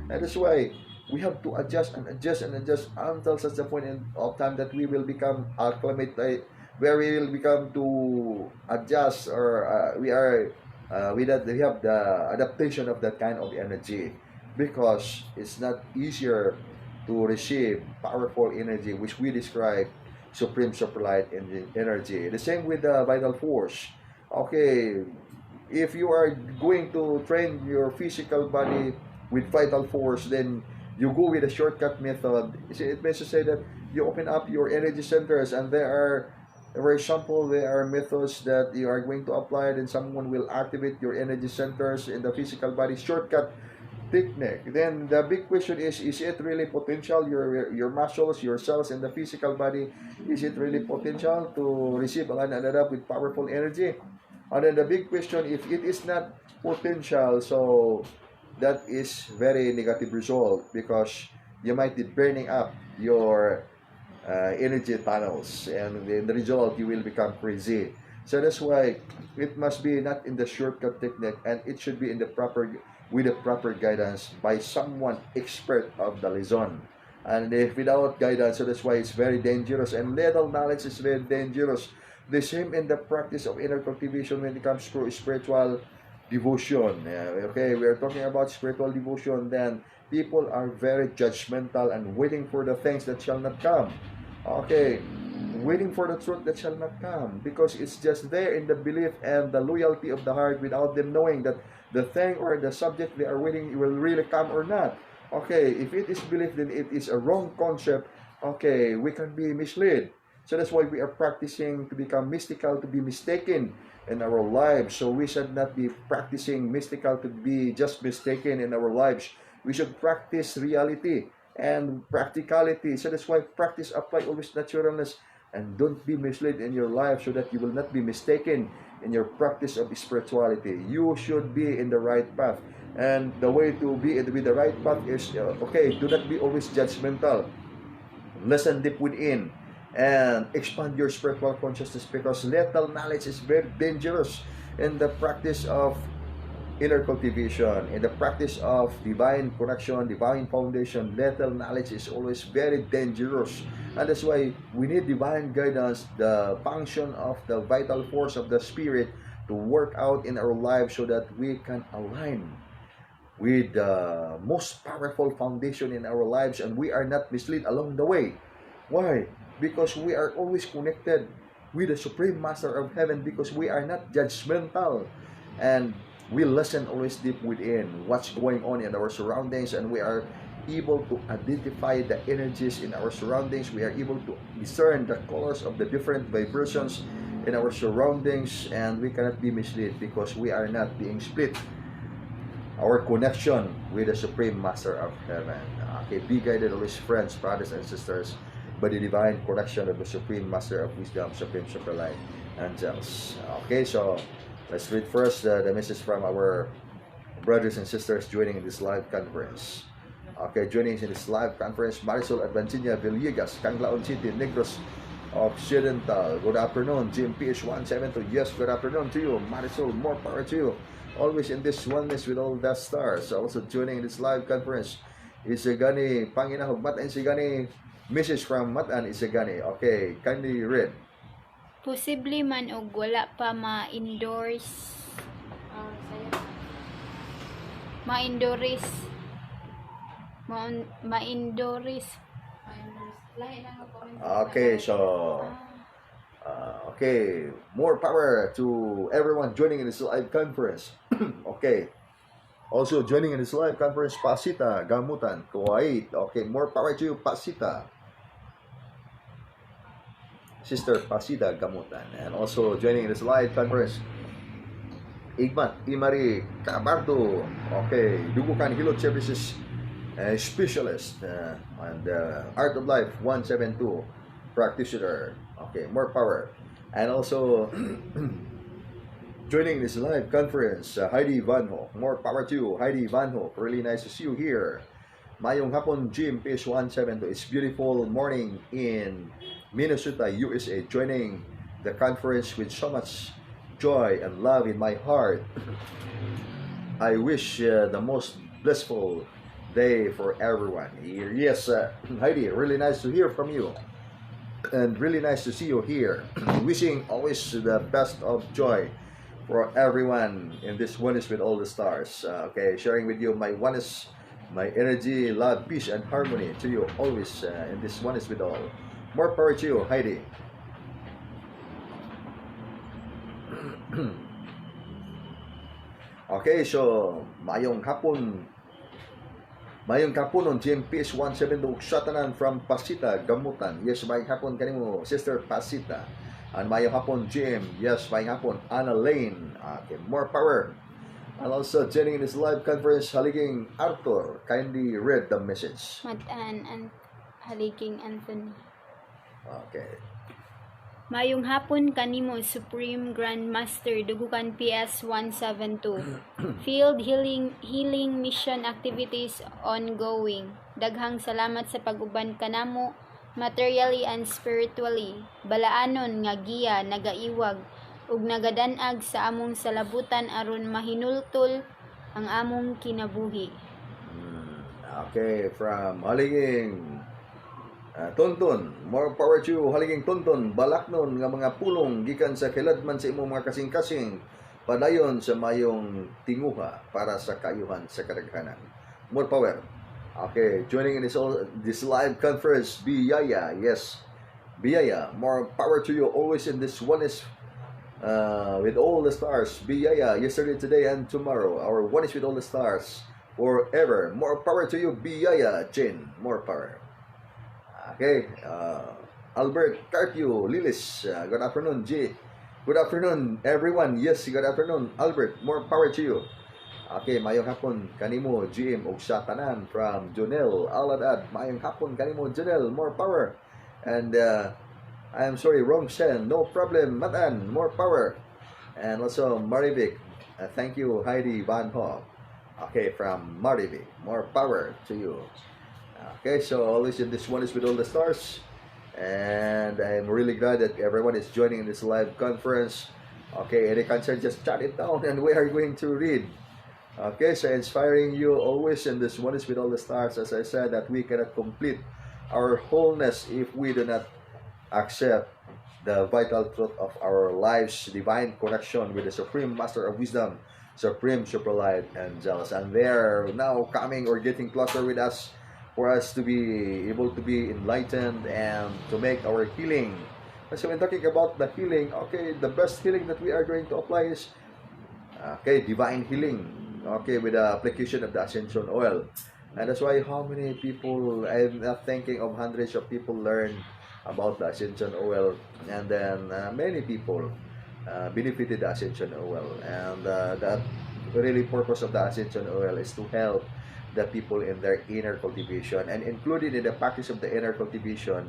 S1: And that's why we have to adjust and adjust and adjust until such a point of time that we will become acclimated, where we will become to adjust, or we have the adaptation of that kind of energy, because it's not easier to receive powerful energy, which we describe supreme superlight energy. The same with the vital force. Okay, if you are going to train your physical body with vital force, then you go with a shortcut method. It means to say that you open up your energy centers, and there are, for example, there are methods that you are going to apply, and someone will activate your energy centers in the physical body shortcut technique. Then the big question is it really potential, your muscles, your cells in the physical body, is it really potential to receive and end up with powerful energy? And then the big question, if it is not potential, so that is very negative result, because you might be burning up your energy tunnels, and in the result you will become crazy. So that's why it must be not in the shortcut technique, and it should be in the proper, with the proper guidance by someone expert of the lesson. And if without guidance, so that's why it's very dangerous, and little knowledge is very dangerous. The same in the practice of inner cultivation when it comes to spiritual devotion. Okay, we are talking about spiritual devotion, then people are very judgmental and waiting for the things that shall not come. Okay, waiting for the truth that shall not come, because it's just there in the belief and the loyalty of the heart, without them knowing that the thing or the subject they are waiting will really come or not. Okay, if it is belief, then it is a wrong concept. Okay, we can be misled. So that's why we are practicing to become mystical, to be mistaken in our lives. So we should not be practicing mystical to be just mistaken in our lives. We should practice reality and practicality. So that's why practice, apply always naturalness, and don't be misled in your life, so that you will not be mistaken in your practice of spirituality. You should be in the right path, and the way to be with the right path is okay, do not be always judgmental. Listen deep within and expand your spiritual consciousness, because little knowledge is very dangerous in the practice of inner cultivation, in the practice of divine connection, divine foundation. Little knowledge is always very dangerous, and that's why we need divine guidance, the function of the vital force of the spirit to work out in our lives, so that we can align with the most powerful foundation in our lives, and we are not misled along the way. Why? Because we are always connected with the Supreme Master of Heaven, because we are not judgmental, and we listen always deep within what's going on in our surroundings, and we are able to identify the energies in our surroundings. We are able to discern the colors of the different vibrations in our surroundings, and we cannot be misled, because we are not being split. Our connection with the Supreme Master of Heaven. Okay, be guided always, friends, brothers, and sisters, by the divine connection of the Supreme Master of Wisdom, Supreme Superlight, Angels. Okay, so let's read first the message from our brothers and sisters joining in this live conference. Okay, joining in this live conference, Marisol Advancina Villegas, Canlaon City, Negros Occidental. Good afternoon, GMPS 172. Yes, good afternoon to you, Marisol. More power to you. Always in this oneness with all the stars. Also joining in this live conference is Gani Panginahog Matan, Gani message from Matan is Gani. Okay, kindly read.
S2: Posible man og wala pa ma-endorse
S1: Okay, so okay, more power to everyone joining in this live conference. Okay, also joining in this live conference, Pasita Gamutan, Kuwait. Okay, more power to you, Pasita, Sister Pasita Gamutan. And also joining in this live conference, Igmat Imari Cabardo. Okay, Dugukan Hilo Services Specialist and Art of Life 172 practitioner. Okay, more power. And also joining this live conference, Heidi Vanho. More power to you, Heidi Vanho. Really nice to see you here. Mayong hapon, GMPS 172. It's beautiful morning in Minnesota, USA. Joining the conference with so much joy and love in my heart. I wish the most blissful day for everyone. Yes, Heidi, really nice to hear from you, and really nice to see you here. Wishing always the best of joy for everyone in this oneness with all the stars. Okay, sharing with you my oneness My energy, love, peace, and harmony to you always. And this one is with all. More power to you, Heidi. Okay, so mayong hapon on GMPS 172 Shatanan from Pasita, Gamutan. Yes, mayong hapon kanimo, Sister Pasita. And mayong hapon, GM. Yes, mayong hapon, Anna Lane. Okay, more power. And also joining in this live conference, Haliging Arthur. Kindly read the message.
S2: Matan and Haliging Anthony.
S1: Okay.
S2: Mayong hapon kanimo Supreme Grand Master Dugukan PS 172. Field healing mission activities ongoing. Daghang salamat sa pag-uban kanamo materially and spiritually. Balaanon nga giya nagaiwag ug nagadanag sa among salabutan aron mahinultol ang among kinabuhi.
S1: Okay, from Haliging Tonton, more power to you, Haliging Tonton, balaknon nga mga pulong gikan sa kiladman sa imong mga kasing-kasing padayon sa mayong tinguha para sa kayuhan sa kadaghanan. More power. Okay, joining in this live conference, Biyaya, yes, Biyaya, more power to you, always in this one is with all the stars, Biyaya, yesterday, today, and tomorrow, our one is with all the stars, forever. More power to you, Biyaya, Jin, more power. Okay, Albert Carpio, Lilis, good afternoon, G. Good afternoon, everyone. Yes, good afternoon, Albert. More power to you. Okay, mayong hapon kanimo, GM og sa tanan from Jonel Aladad. Mayong hapon kanimo, Jonel. More power. And I am sorry, wrong Sen. No problem, Matan. More power. And also Marivic. Thank you, Heidi Van Hoff. Okay, from Marivic. More power to you. Okay, so always in this one is with all the stars, and I'm really glad that everyone is joining in this live conference. Okay, any concern, just chat it down and we are going to read. Okay, so inspiring you always in this one is with all the stars, as I said, that we cannot complete our wholeness if we do not accept the vital truth of our lives, divine connection with the Supreme Master of Wisdom, Supreme Superlight Angels, and they're now coming or getting closer with us for us to be able to be enlightened and to make our healing. So when talking about the healing, okay, the best healing that we are going to apply is, okay, divine healing, okay, with the application of the Ascension Oil. And that's why how many people, I'm not thinking of hundreds of people learn about the Ascension Oil, and then many people benefited the Ascension Oil. And that really purpose of the Ascension Oil is to help the people in their inner cultivation, and included in the practice of the inner cultivation,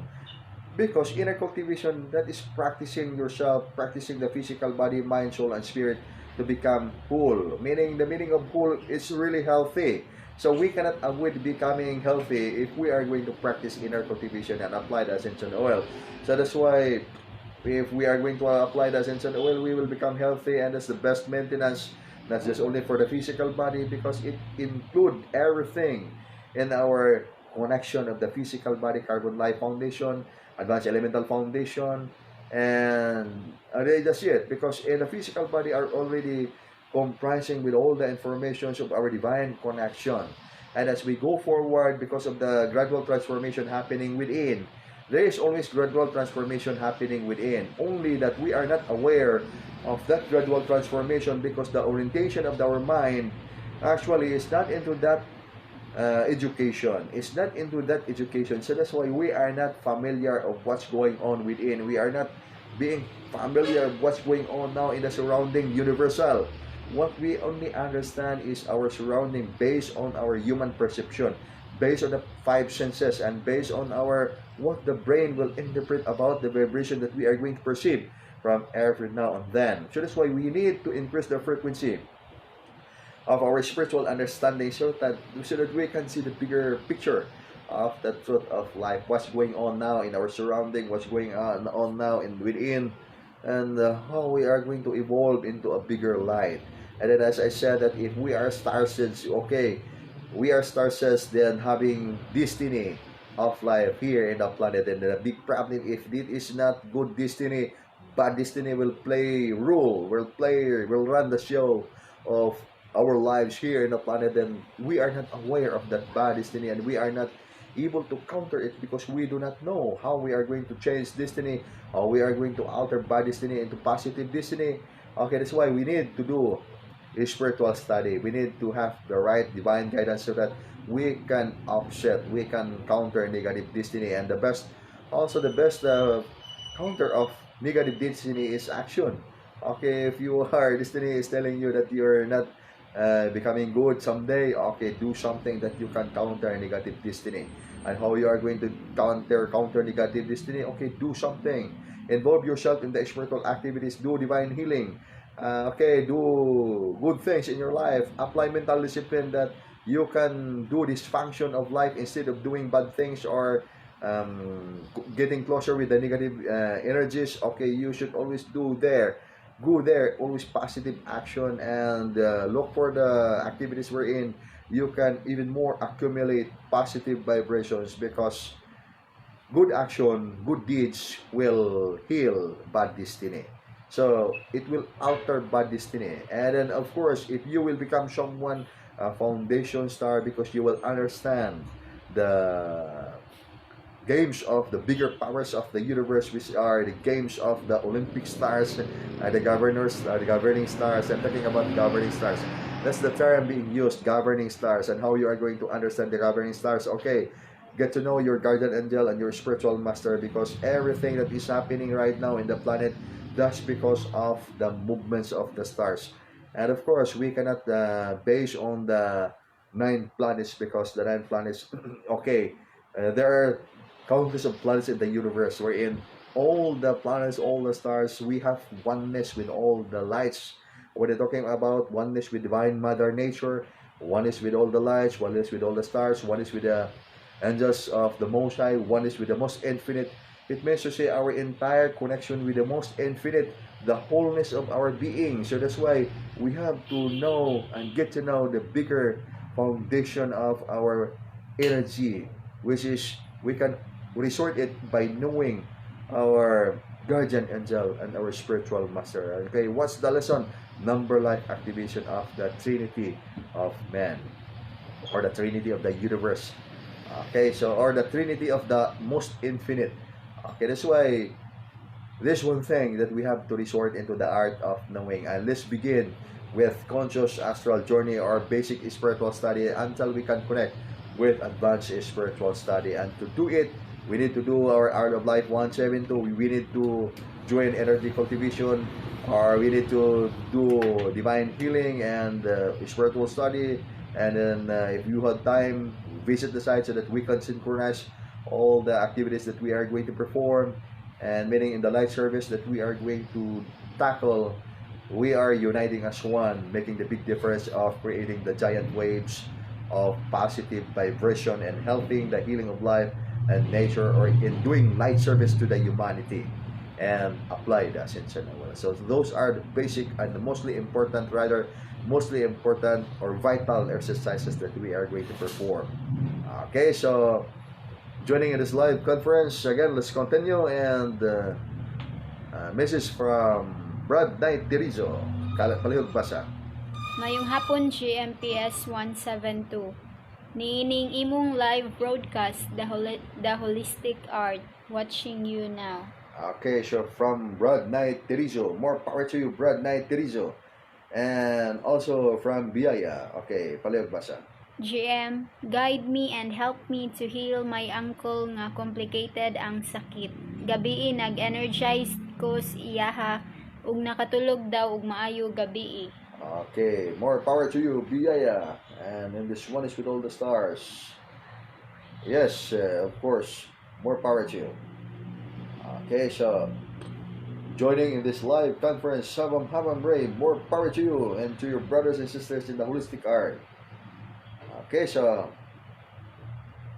S1: because inner cultivation, that is practicing yourself, practicing the physical body, mind, soul, and spirit to become whole. Meaning, the meaning of whole is really healthy. So we cannot avoid becoming healthy if we are going to practice inner cultivation and apply the Ascension Oil. So that's why if we are going to apply the Ascension Oil, we will become healthy, and that's the best maintenance, not just only for the physical body, because it includes everything in our connection of the physical body, Carbon Life Foundation, Advanced Elemental Foundation, and that's it, because in the physical body are already comprising with all the informations of our divine connection. And as we go forward, because of the gradual transformation happening within, there is always gradual transformation happening within, only that we are not aware of that gradual transformation, because the orientation of our mind actually is not into that education. It's not into that education. So that's why we are not familiar of what's going on within. We are not being familiar of what's going on now in the surrounding universal. What we only understand is our surrounding based on our human perception, based on the five senses, and based on our what the brain will interpret about the vibration that we are going to perceive from every now and then. So that's why we need to increase the frequency of our spiritual understanding, so that we can see the bigger picture of the truth of life, what's going on now in our surrounding, what's going on now in within, and how we are going to evolve into a bigger light. And then, as I said, that if we are star seeds, okay, we are star seeds, then having destiny of life here in the planet. And the big problem, if it is not good destiny, bad destiny will play rule, will run the show of our lives here in the planet, then we are not aware of that bad destiny, and we are not able to counter it because we do not know how we are going to change destiny, how we are going to alter bad destiny into positive destiny. Okay, that's why we need to do a spiritual study. We need to have the right divine guidance so that we can offset, we can counter negative destiny. And the best counter of negative destiny is action. Okay, if your destiny is telling you that you're not becoming good someday, okay, do something that you can counter negative destiny. And how you are going to counter negative destiny? Okay, do something. Involve yourself in the spiritual activities. Do divine healing. Okay, do good things in your life. Apply mental discipline that you can do this function of life instead of doing bad things or getting closer with the negative energies. Okay, you should always go there, always positive action, and look for the activities wherein you can even more accumulate positive vibrations, because good action, good deeds will heal bad destiny. So it will alter bad destiny. And then of course, if you will become someone a foundation star, because you will understand the games of the bigger powers of the universe, which are the games of the Olympic stars, the governing stars. I'm talking about governing stars. That's the term being used, governing stars, and how you are going to understand the governing stars. Okay, get to know your guardian angel and your spiritual master, because everything that is happening right now in the planet, that's because of the movements of the stars. And of course, we cannot base on the 9 planets, because the 9 planets, okay, there are countless of planets in the universe, wherein all the planets, all the stars, we have oneness with all the lights. When they're talking about oneness with divine mother nature, one is with all the lights, one is with all the stars, one is with the angels of the Most High, one is with the most infinite. It means to say our entire connection with the most infinite, the wholeness of our being. So that's why we have to know and get to know the bigger foundation of our energy, which is we can resort it by knowing our guardian angel and our spiritual master. Okay, what's the lesson? Number life activation of the Trinity of man, or the Trinity of the universe. Okay, so, or the Trinity of the most infinite. Okay, that's why this one thing that we have to resort into the art of knowing. And let's begin with conscious astral journey or basic spiritual study until we can connect with advanced spiritual study. And to do it, we need to do our Art of Life 172. We need to join energy cultivation, or we need to do divine healing and spiritual study. And then if you have time, visit the site so that we can synchronize all the activities that we are going to perform, and meaning in the light service that we are going to tackle. We are uniting as one, making the big difference of creating the giant waves of positive vibration and helping the healing of life and nature, or in doing light service to the humanity and apply the ascension. So those are the basic and the mostly important or vital exercises that we are going to perform. Okay, so joining in this live conference again, let's continue. And message from Brad Knight Terizo, Palihog Basa.
S2: Mayong hapon, GMPS 172. Niining imong live broadcast, the holistic art, watching you now.
S1: Okay, so from Brad Knight Terizo, more power to you, Brad Knight Terizo. And also from Biaya. Okay, Palihog Basa.
S2: GM, guide me and help me to heal my ankle nga complicated ang sakit. Gabi nag-energize ko iyaha ug nakatulog daw ug maayo gabi.
S1: Okay, more power to you, Biaya. And then this one is with all the stars. Yes, of course, more power to you. Okay, so joining in this live conference, Shabam Hamam Ray, more power to you and to your brothers and sisters in the holistic art. Okay, so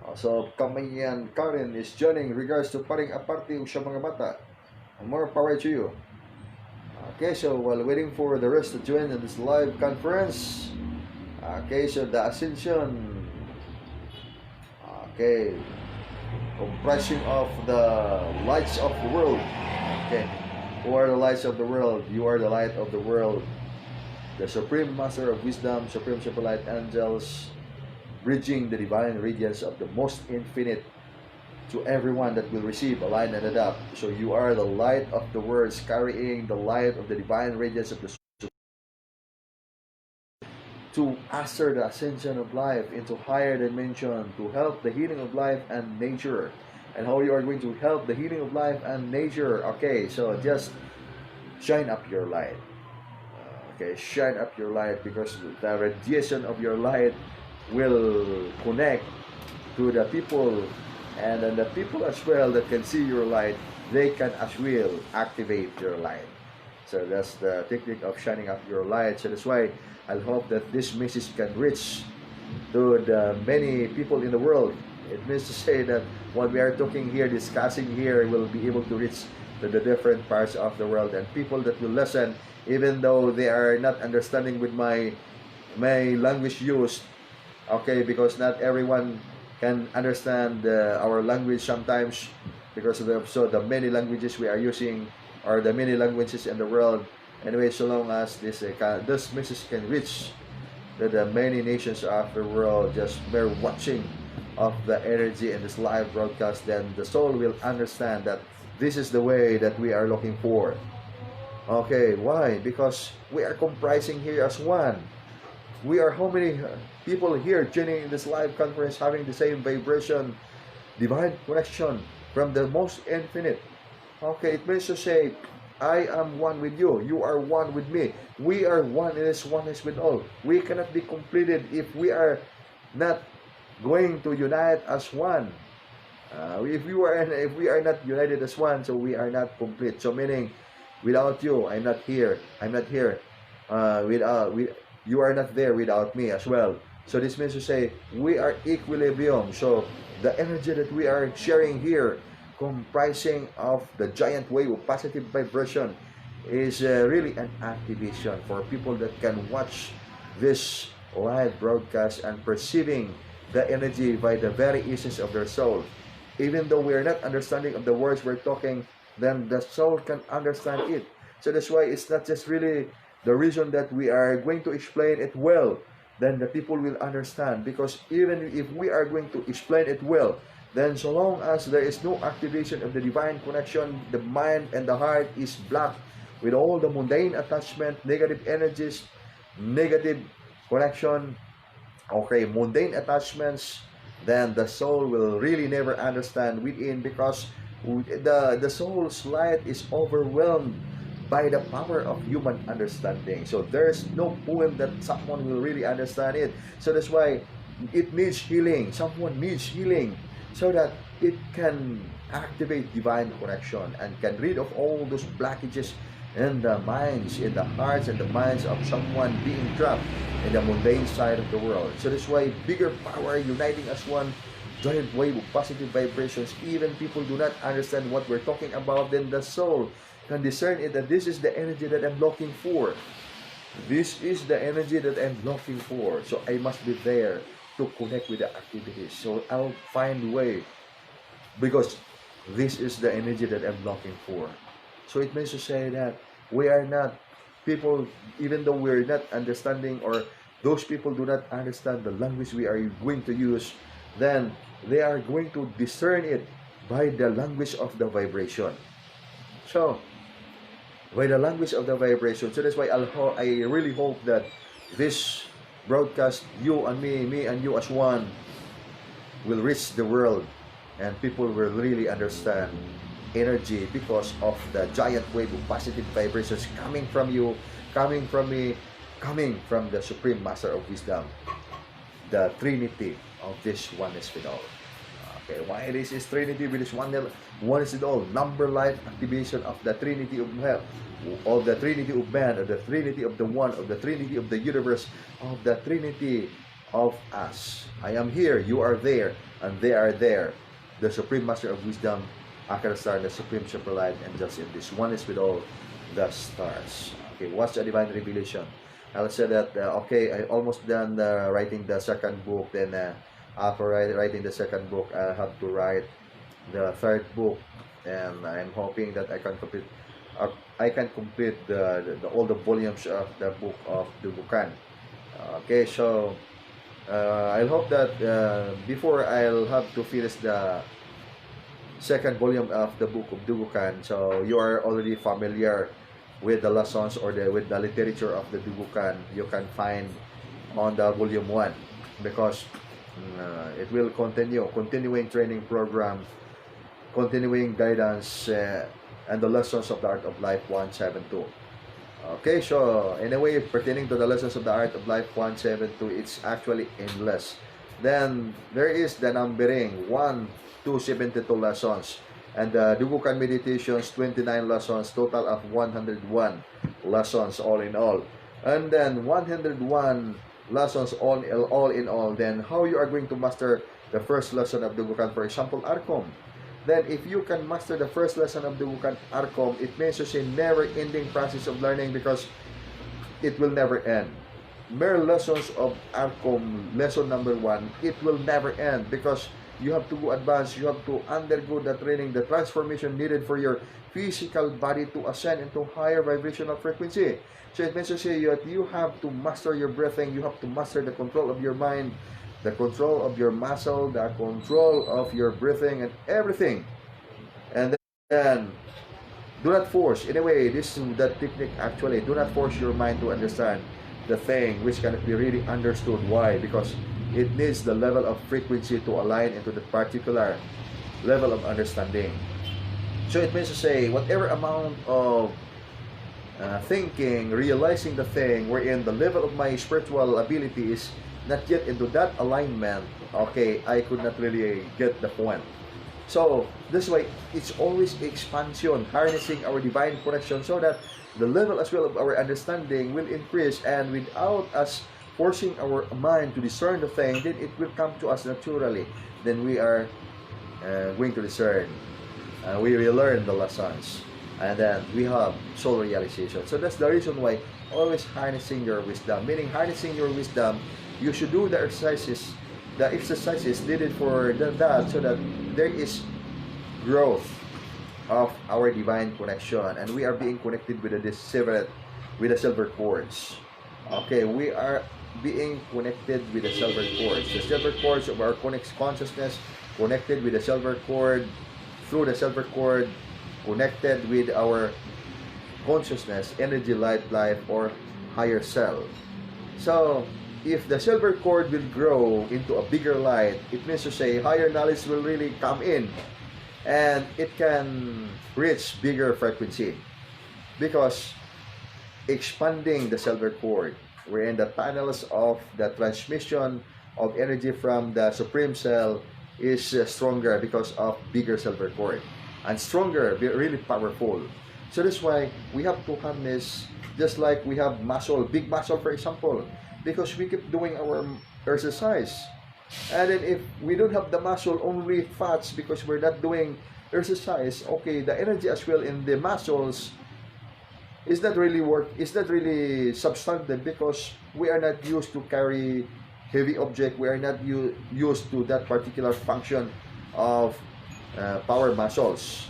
S1: also Kamayan Karen is joining regards to paring aparte sa mga bata. More power to you. Okay, so while waiting for the rest to join in this live conference, okay, so the ascension, okay, comprising of the lights of the world. Okay, who are the lights of the world? You are the light of the world. the Supreme Master of Wisdom, Supreme Super Light Angels, bridging the divine radiance of the most infinite to everyone that will receive, align, and adapt. So you are the light of the words, carrying the light of the divine radiance of the to usher the ascension of life into higher dimension, to help the healing of life and nature. And how you are going to help the healing of life and nature? Okay, so just shine up your light. Okay, shine up your light, because the radiation of your light will connect to the people, and then the people as well that can see your light, they can as well activate your light. So that's the technique of shining up your light. So that's why I hope that this message can reach to the many people in the world. It means to say that what we are talking here, discussing here, will be able to reach to the different parts of the world, and people that will listen, even though they are not understanding with my language used. Okay, because not everyone can understand our language sometimes, because of the many languages we are using, or the many languages in the world. Anyway, so long as this message can reach the many nations of the world, just mere watching of the energy in this live broadcast, then the soul will understand that this is the way that we are looking for. Okay, why? Because we are comprising here as one. We are how many people here joining in this live conference, having the same vibration, divine connection from the most infinite. Okay, it means to say, I am one with you, you are one with me. We are one in this oneness with all. We cannot be completed if we are not going to unite as one. If we are not united as one, so we are not complete. So meaning, without you, I'm not here. I'm not here. You are not there without me as well. So this means to say we are equilibrium. So the energy that we are sharing here, comprising of the giant wave of positive vibration, is really an activation for people that can watch this live broadcast and perceiving the energy by the very essence of their soul. Even though we are not understanding of the words we're talking, then the soul can understand it. So that's why it's not just really the reason that we are going to explain it well, then the people will understand. Because even if we are going to explain it well, then so long as there is no activation of the divine connection, the mind and the heart is blocked with all the mundane attachment, negative energies, negative connection, okay, mundane attachments, then the soul will really never understand within, because the soul's light is overwhelmed by the power of human understanding. So there's no poem that someone will really understand it. So that's why it needs healing. Someone needs healing so that it can activate divine connection and can rid of all those blockages in the minds, in the hearts and the minds of someone being trapped in the mundane side of the world. So that's why bigger power uniting as one, giant wave of positive vibrations. Even people do not understand what we're talking about, then the soul can discern it, that this is the energy that I'm looking for. This is the energy that I'm looking for. So I must be there to connect with the activities. So I'll find a way, because this is the energy that I'm looking for. So it means to say that we are not people, even though we're not understanding, or those people do not understand the language we are going to use, then they are going to discern it by the language of the vibration. So, by the language of the vibration. So that's why I really hope that this broadcast, you and me and you as one, will reach the world, and people will really understand energy, because of the giant wave of positive vibrations coming from you, coming from me, coming from the Supreme Master of Wisdom, the Trinity of this oneness with all. Okay, why this is Trinity with this oneness with all? Number life activation of the Trinity of health, of the Trinity of man, of the Trinity of the one, of the Trinity of the universe, of the Trinity of us. I am here, you are there, and they are there. The Supreme Master of Wisdom, Akara, the Supreme Super Light, and just in this oneness with all the stars. Okay, what's a divine revelation? I'll say that, okay, I almost done writing the second book. Then after writing the second book, I have to write the third book, and I'm hoping that I can complete I can complete all the volumes of the book of Dugukan. Okay, so I hope that before I'll have to finish the second volume of the book of Dugukan, so you are already familiar with the lessons or with the literature of the Dugukan. You can find on the volume 1 because it will continuing training program, continuing guidance, and the lessons of the art of life 172. Okay, so anyway, pertaining to the lessons of the art of life 172, it's actually endless. Then there is the numbering 1 to 72 lessons, and the Dugukan meditations 29 lessons, total of 101 lessons all in all. And then 101 lessons all in all. Then how you are going to master the first lesson of Dugukan, for example, Arkom. Then if you can master the first lesson of the Dugukan Arkom, it means it's a never-ending process of learning because it will never end. Mere lessons of Arkom, lesson number 1, it will never end because you have to go advance, you have to undergo the training, the transformation needed for your physical body to ascend into higher vibrational frequency. So it means to say that you have to master your breathing, you have to master the control of your mind, the control of your muscle, the control of your breathing and everything. And then do not force. In a way, this is that technique actually. Do not force your mind to understand the thing which cannot be really understood. Why? Because it needs the level of frequency to align into the particular level of understanding. So it means to say whatever amount of thinking, realizing the thing, wherein the level of my spiritual ability is not yet into that alignment, okay, I could not really get the point. So this way, it's always expansion, harnessing our divine connection so that the level as well of our understanding will increase, and without us forcing our mind to discern the thing, then it will come to us naturally. Then we are going to discern. We will learn the lessons, and then we have soul realization. So that's the reason why always harnessing your wisdom, meaning harnessing your wisdom, you should do the exercises needed for that, so that there is growth of our divine connection, and we are being connected with the silver cords. Okay, we are being connected with the silver cords. The silver cords of our consciousness connected with the silver cord, through the silver cord connected with our consciousness, energy, light, life, or higher self. So if the silver cord will grow into a bigger light, it means to say higher knowledge will really come in, and it can reach bigger frequency because expanding the silver cord, wherein the tunnels of the transmission of energy from the supreme cell is stronger because of bigger silver cord, and stronger, really powerful. So that's why we have to harness, just like we have muscle, big muscle for example, because we keep doing our exercise. And then if we don't have the muscle, only fats, because we're not doing exercise, okay, the energy as well in the muscles is not really substantive, because we are not used to carry heavy object, we are not used to that particular function of power muscles.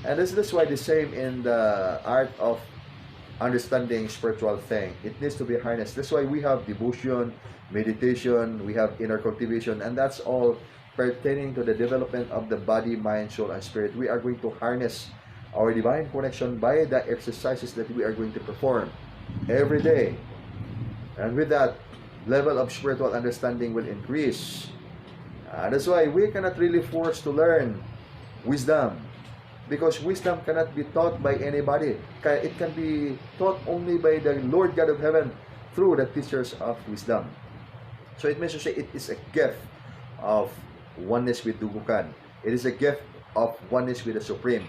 S1: And that's why the same in the art of understanding spiritual thing, it needs to be harnessed. That's why we have devotion, meditation, we have inner cultivation, and that's all pertaining to the development of the body, mind, soul, and spirit. We are going to harness our divine connection by the exercises that we are going to perform every day, and with that, level of spiritual understanding will increase. That's why we cannot really force to learn wisdom, because wisdom cannot be taught by anybody. It can be taught only by the Lord God of heaven through the teachers of wisdom. So it means to say it is a gift of oneness with Dugukan. It is a gift of oneness with the Supreme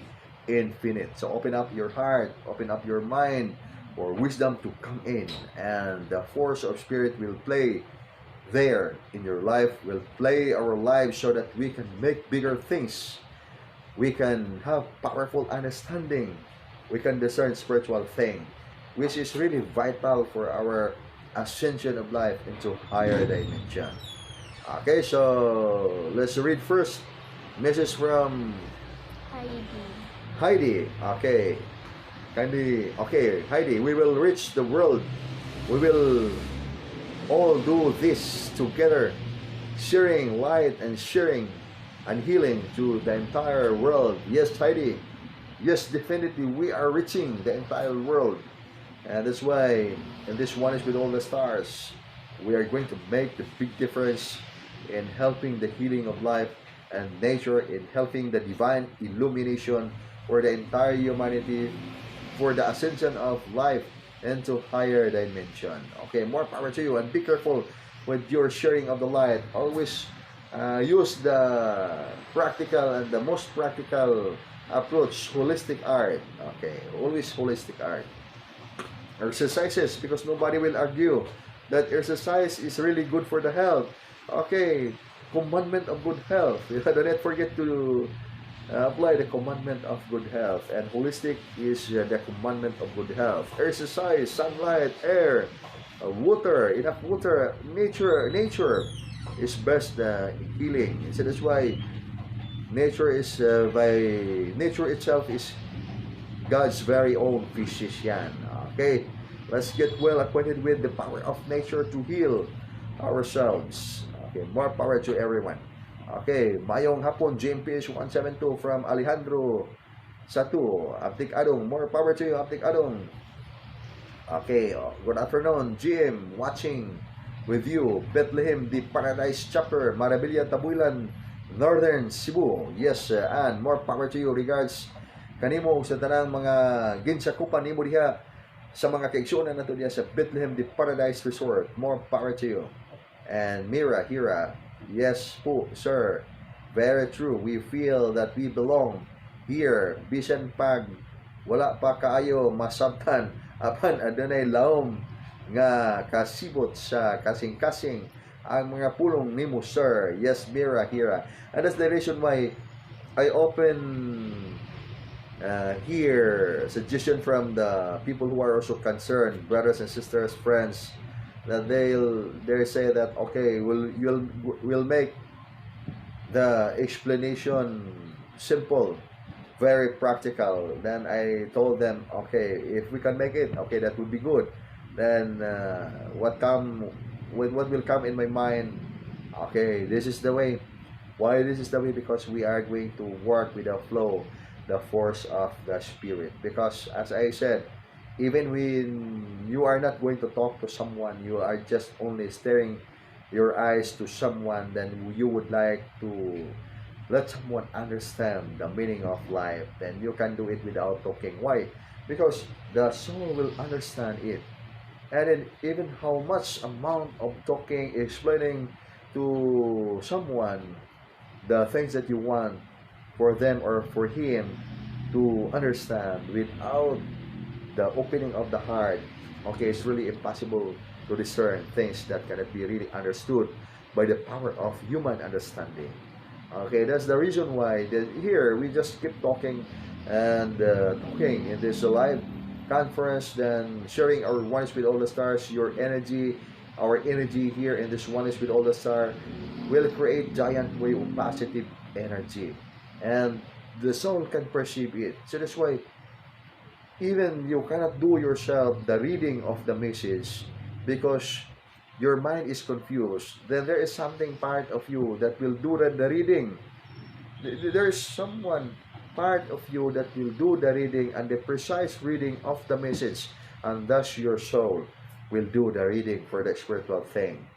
S1: Infinite. So open up your heart, open up your mind for wisdom to come in, and the force of spirit will play there in your life, will play our lives so that we can make bigger things. We can have powerful understanding. We can discern spiritual thing, which is really vital for our ascension of life into higher dimension. Okay, so let's read first message from
S2: Heidi.
S1: Heidi. Okay, kindly, okay, Heidi, we will reach the world. We will all do this together, sharing light and sharing and healing to the entire world. Yes, Heidi. Yes, definitely, we are reaching the entire world. And that's why, in this One is with All the Stars, we are going to make the big difference in helping the healing of life and nature, in helping the divine illumination for the entire humanity, for the ascension of life into higher dimension. Okay, more power to you, and be careful with your sharing of the light. Always use the practical and the most practical approach, holistic art. Okay, always holistic art. Exercises, because nobody will argue that exercise is really good for the health. Okay, commandment of good health. Do not forget to apply the commandment of good health, and holistic is the commandment of good health. Exercise, sunlight, air, water, enough water, nature is best healing. So that's why nature itself is God's very own physician. Okay, let's get well acquainted with the power of nature to heal ourselves. Okay, more power to everyone. Okay, mayong hapon, GMPS 172 from Alejandro Satu. Aptik Adong, more power to you, Aptik Adong. Okay, good afternoon, Jim, watching with you, Bethlehem, the Paradise Chapter, Marabilia, Tabuilan, Northern Cebu. Yes, and more power to you. Regards kanimo sa tanang mga ginsakupan nimo diha sa mga kaigsuonan nato diha sa Bethlehem, the Paradise Resort. More power to you. And Mira Hira, yes po, sir, very true. We feel that we belong here. Bisan pag wala pa kaayo masabtan apan adunay laom nga kasibot sa kasing-kasing ang mga pulong nimo, sir. Yes, Mira Hira. And that's the reason why I open here suggestion from the people who are also concerned, brothers and sisters, friends, that they say that okay, we'll make the explanation simple, very practical. Then I told them, okay, if we can make it, okay, that would be good. Then what will come in my mind, okay, this is the way. Why this is the way? Because we are going to work with the flow, the force of the Spirit. Because as I said, even when you are not going to talk to someone, you are just only staring your eyes to someone, then you would like to let someone understand the meaning of life, then you can do it without talking. Why? Because the soul will understand it. And then even how much amount of talking, explaining to someone the things that you want for them or for him to understand without the opening of the heart, okay, it's really impossible to discern things that cannot be really understood by the power of human understanding. Okay, that's the reason why here we just keep talking and talking in this live conference, then sharing our Oneness with All the Stars, your energy, our energy here in this Oneness with All the Stars will create giant wave of positive energy, and the soul can perceive it. So that's why even you cannot do yourself the reading of the message because your mind is confused. Then there is something part of you that will do the reading. There is someone part of you that will do the reading and the precise reading of the message, and thus your soul will do the reading for the spiritual thing.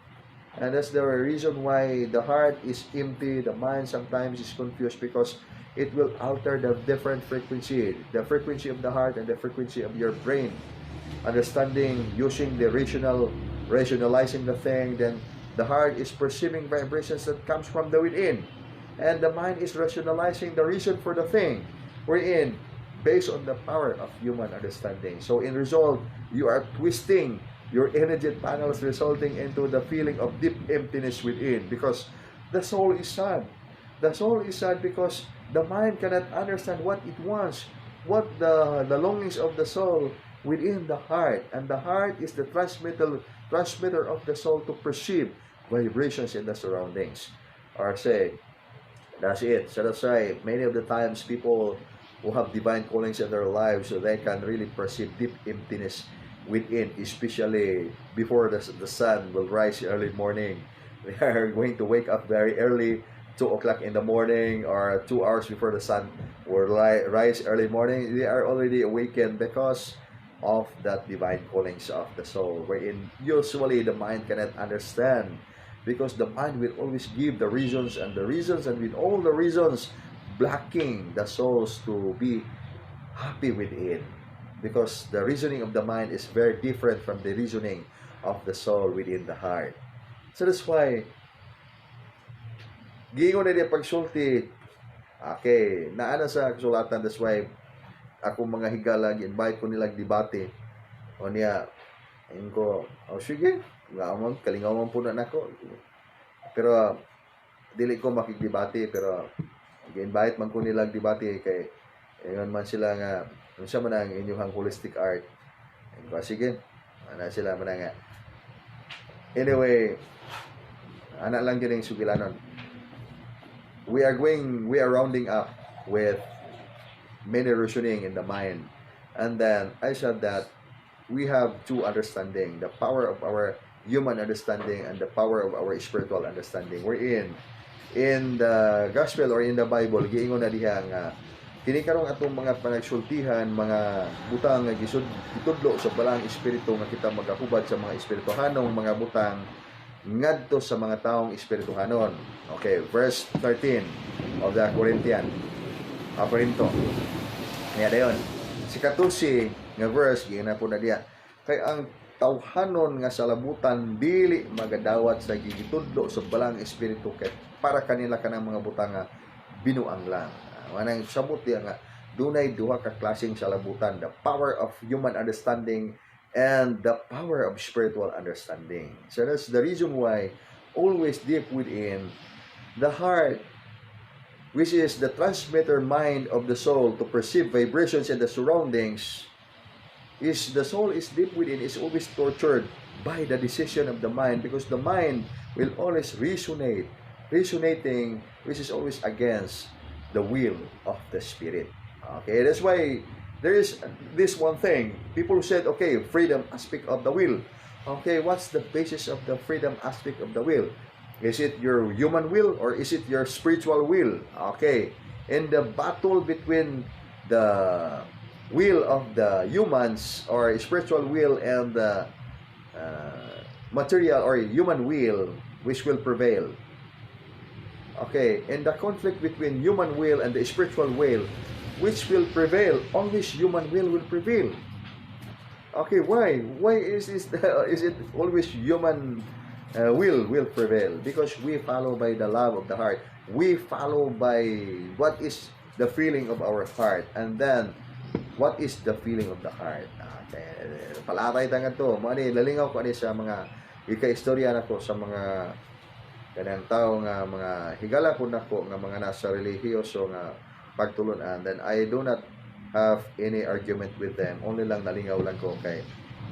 S1: And that's the reason why the heart is empty, the mind sometimes is confused, because it will alter the different frequency, the frequency of the heart and the frequency of your brain. Understanding, using the rationalizing the thing, then the heart is perceiving vibrations that comes from the within, and the mind is rationalizing the reason for the thing wherein based on the power of human understanding. So in result, you are twisting your energy panels, resulting into the feeling of deep emptiness within, because the soul is sad. The soul is sad because the mind cannot understand what it wants, what the longings of the soul within the heart, and the heart is the transmitter of the soul to perceive vibrations in the surroundings. Or say, that's it. So that's why many of the times people who have divine callings in their lives, so they can really perceive deep emptiness within, especially before the sun will rise early morning. They are going to wake up very early, 2 o'clock in the morning, or 2 hours before the sun will rise early morning. They are already awakened because of that divine callings of the soul, wherein usually the mind cannot understand, because the mind will always give the reasons, and with all the reasons blocking the souls to be happy within, because the reasoning of the mind is very different from the reasoning of the soul within the heart. So that's why giingon na di pagsulti, okay, naana sa kasulatan. That's why ako mga higala invite ko nilang debate o niya ko, sige ngamon kalingawan po na nako, pero dili ko makigdebate, pero gi-invite man ko nilang debate kay ingon man sila nga unsa man ang inyong holistic art. Sige, ana sila man nga. Anyway, ana lang din ang sugilanon. We are rounding up with many reasoning in the mind, and then I said that we have two understanding: the power of our human understanding and the power of our spiritual understanding. We're in the gospel or in the Bible, giingon na diha nga kini karong atong mga panagsultihan, mga butang nga gitudlo sa balang espiritu nga kita magahubad sa mga espirituhanong mga butang ngadto sa mga taong espirituhanon. Okay, verse 13 of the Corinthian. Korinto. Niya dayon. Si 14 nga verse giina po na diya. Kay ang tawhanon nga salabutan dili magadawat sa gigitudlo sa balang espiritu, kay para kanila kanang mga butang nga binuang lang. Manang sabot diya nga dunay duha ka klaseng salabutan: the power of human understanding and the power of spiritual understanding. So that's the reason why always deep within the heart, which is the transmitter mind of the soul to perceive vibrations in the surroundings, is the soul is deep within, is always tortured by the decision of the mind, because the mind will always resonating, which is always against the will of the spirit. Okay, that's why there is this one thing. People said, okay, freedom aspect of the will. Okay, what's the basis of the freedom aspect of the will? Is it your human will or is it your spiritual will? Okay, in the battle between the will of the humans or spiritual will and the material or human will, which will prevail? Okay, in the conflict between human will and the spiritual will, which will prevail? Always human will prevail. Okay, why? Why is it always human will prevail? Because we follow by the love of the heart. We follow by what is the feeling of our heart, and then what is the feeling of the heart. Okay, palatay tangan to. Mani lalingaw ko ani sa mga ika-istorya nako sa mga kanang tao nga mga higala po nako nga mga nasa relihiyoso nga pagtulunan, then I do not have any argument with them. Only lang nalingaw lang ko kay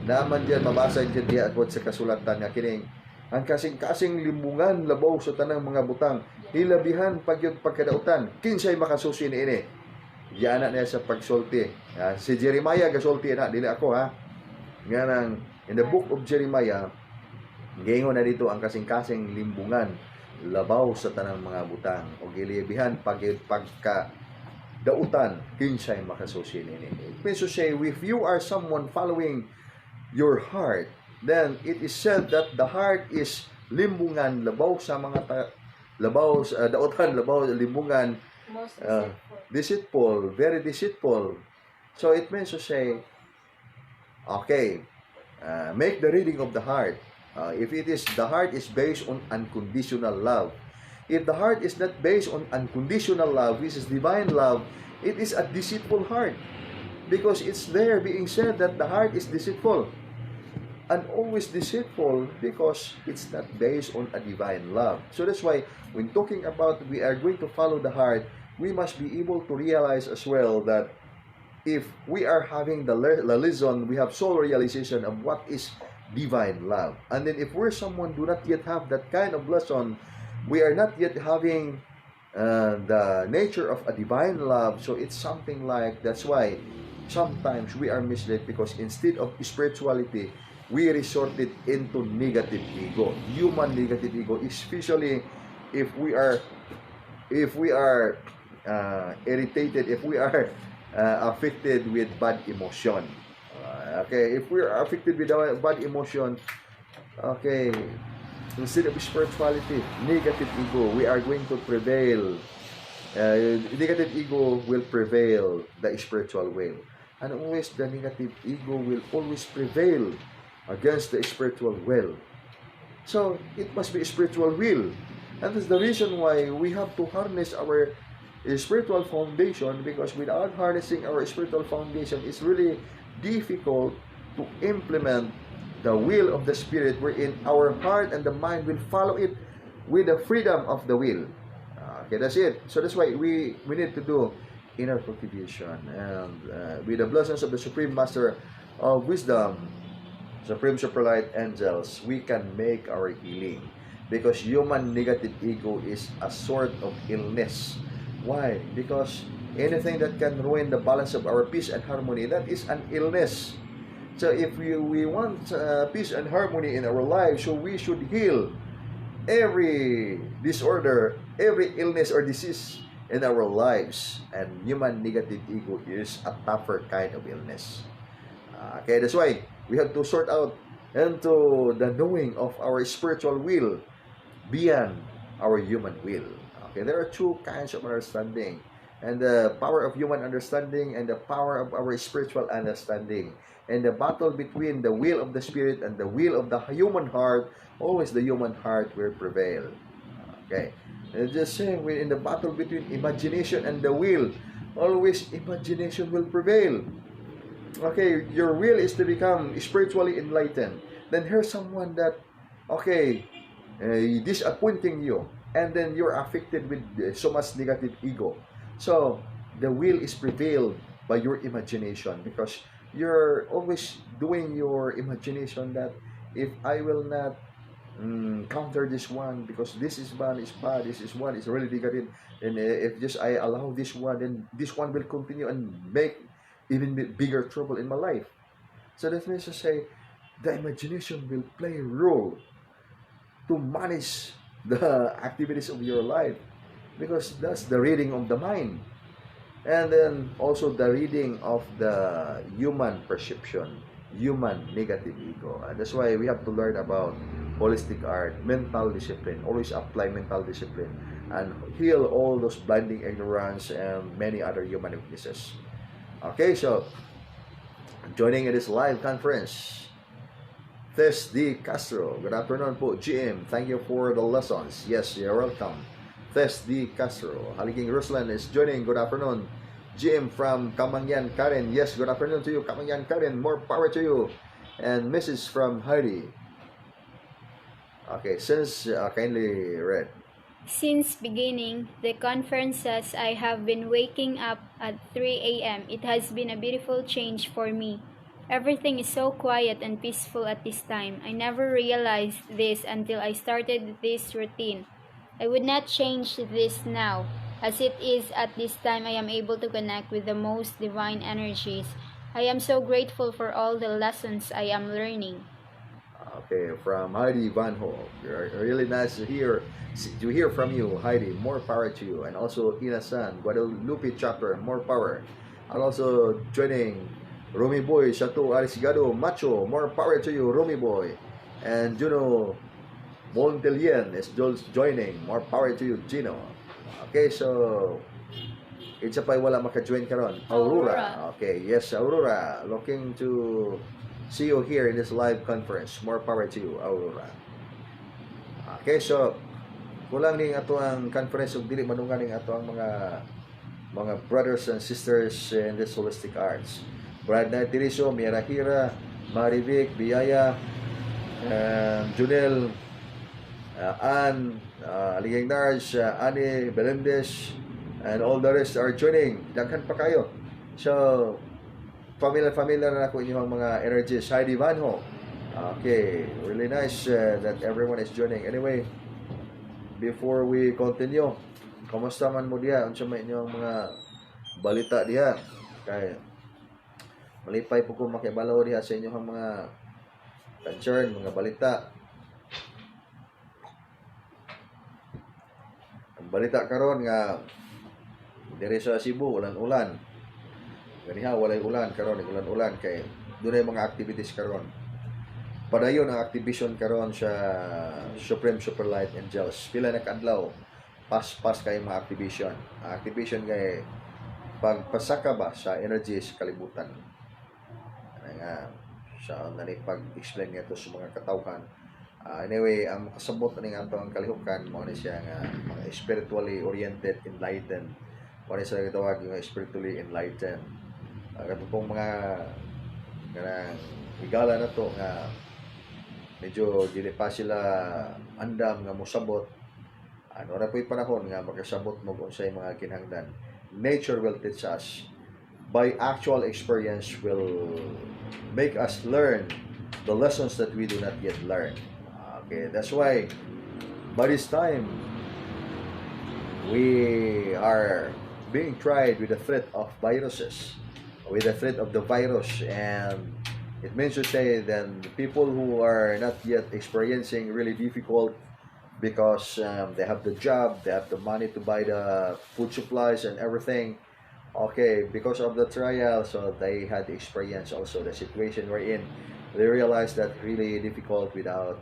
S1: naman diyan mabasa diyan diya at sa kasulatan nga kining ang kasing-kasing limbungan labaw sa tanang mga butang hilabihan pagyud pagkadautan kinsay makasusi niini. Yana niya sa pagsulti. Si Jeremiah gasulti na dili ako ha. Nga nang in the book of Jeremiah giingon na dito ang kasing-kasing limbungan labaw sa tanang mga butang o gilibihan pagyud pagka dautan kinsay makasusi nini. It means to say, if you are someone following your heart, then it is said that the heart is limbungan labaw sa mga labaw sa dautan, labaw limbungan, deceitful, very deceitful. So it means to say, okay, make the reading of the heart. If it is the heart is based on unconditional love. If the heart is not based on unconditional love, which is divine love, it is a deceitful heart. Because it's there being said that the heart is deceitful. And always deceitful because it's not based on a divine love. So that's why when talking about we are going to follow the heart, we must be able to realize as well that if we are having the lesson, we have soul realization of what is divine love. And then if we're someone do not yet have that kind of lesson, we are not yet having the nature of a divine love. So it's something like, that's why sometimes we are misled, because instead of spirituality, we resorted into negative ego, human negative ego, especially if we are irritated, if we are affected with bad emotion. Okay, if we are affected with a bad emotion, okay, instead of spirituality, negative ego, we are going to prevail. Negative ego will prevail the spiritual will. And always the negative ego will always prevail against the spiritual will. So it must be a spiritual will. And that's the reason why we have to harness our spiritual foundation, because without harnessing our spiritual foundation, it's really difficult to implement the will of the Spirit, wherein our heart and the mind will follow it with the freedom of the will. Okay, that's it. So that's why we need to do inner cultivation, and with the blessings of the Supreme Master of Wisdom, Supreme Superlight Angels, we can make our healing. Because human negative ego is a sort of illness. Why? Because anything that can ruin the balance of our peace and harmony, that is an illness. So if we want peace and harmony in our lives, so we should heal every disorder, every illness or disease in our lives. And human negative ego is a tougher kind of illness. Okay, that's why we have to sort out into the knowing of our spiritual will beyond our human will. Okay, there are two kinds of understanding, and the power of human understanding and the power of our spiritual understanding. And the battle between the will of the Spirit and the will of the human heart, always the human heart will prevail. Okay, and just saying, in the battle between imagination and the will, always imagination will prevail. Okay, your will is to become spiritually enlightened. Then here's someone that, okay, disappointing you, and then you're affected with so much negative ego. So the will is prevailed by your imagination, because you're always doing your imagination that if I will not counter this one, because this is bad, this is one is really negative, and if just I allow this one, then this one will continue and make even bigger trouble in my life. So that means to say, the imagination will play a role to manage the activities of your life, because that's the reading of the mind, and then also the reading of the human perception, human negative ego. And that's why we have to learn about holistic art, mental discipline, always apply mental discipline and heal all those blinding ignorance and many other human weaknesses. Okay, so joining in this live conference, Tess D. Castro. Good afternoon po, GM. Thank you for the lessons. Yes, you're welcome. Tess D. Castro. Haliging Ruslan is joining. Good afternoon. GM from Kamangyan Karen. Yes, good afternoon to you, Kamangyan Karen. More power to you. And message from Heidi. Okay, since kindly read.
S2: Since beginning the conferences, I have been waking up at 3 a.m. It has been a beautiful change for me. Everything is so quiet and peaceful at this time. I never realized this until I started this routine. I would not change this now. As it is at this time, I am able to connect with the most divine energies. I am so grateful for all the lessons I am learning.
S1: Okay, from Heidi Van Ho. Really nice to hear from you, Heidi. More power to you. And also Ina-san, Guadalupe chapter, more power. And also joining Romy Boy, Chateau Arisigado, Macho, more power to you, Romy Boy. And Juno Montelian is joining, more power to you, Gino. Okay, so it's a wala maka-join karon. Aurora. Okay, yes, Aurora. Looking to see you here in this live conference. More power to you, Aurora. Okay, so kulang ning ato ang conference ug dili manungan ning ato ang mga brothers and sisters in this holistic arts. Brad na Tiriso, Mirahira, Marivic, Biyaya, Junel, Ann, Aligay Nars, Annie, Belendes, and all the rest are joining. Daghan pa kayo. So, familiar na ako inyong mga energies. Heidi Vanho. Okay, really nice that everyone is joining. Anyway, before we continue, Kumusta man mo diha? Unsa may inyong mga balita diha? Kay malipay po ko makibalaw diha sa inyong mga concern, mga balita. Ang balita karon nga diri sa Cebu ulan-ulan. Ganiha walay ulan karon, ulan-ulan kay dunay mga activities karon. Padayon ang activation karon sa Supreme Superlight Angels. Pila na kadlaw pas kay mga activation. Activation kay pagpasaka ba sa energy sa kalibutan. Nga sa nani pag-explain nga to sa mga katawhan. Anyway, ang makasabot ning atong kalihukan mao ni siya nga mga spiritually oriented, enlightened. Mao ni siya gitawag nga spiritually enlightened. Katong mga kanang higala na to nga medyo dili pa sila andam nga mosabot. Ano na po'y panahon nga makasabot mo unsay mga kinahanglan. Nature will teach us. By actual experience will make us learn the lessons that we do not yet learn. Okay, that's why by this time we are being tried with the threat of viruses, with the threat of the virus, and it means to say then people who are not yet experiencing really difficult because they have the job, they have the money to buy the food supplies and everything. Okay, because of the trial, so they had experience also the situation we're in. They realized that really difficult without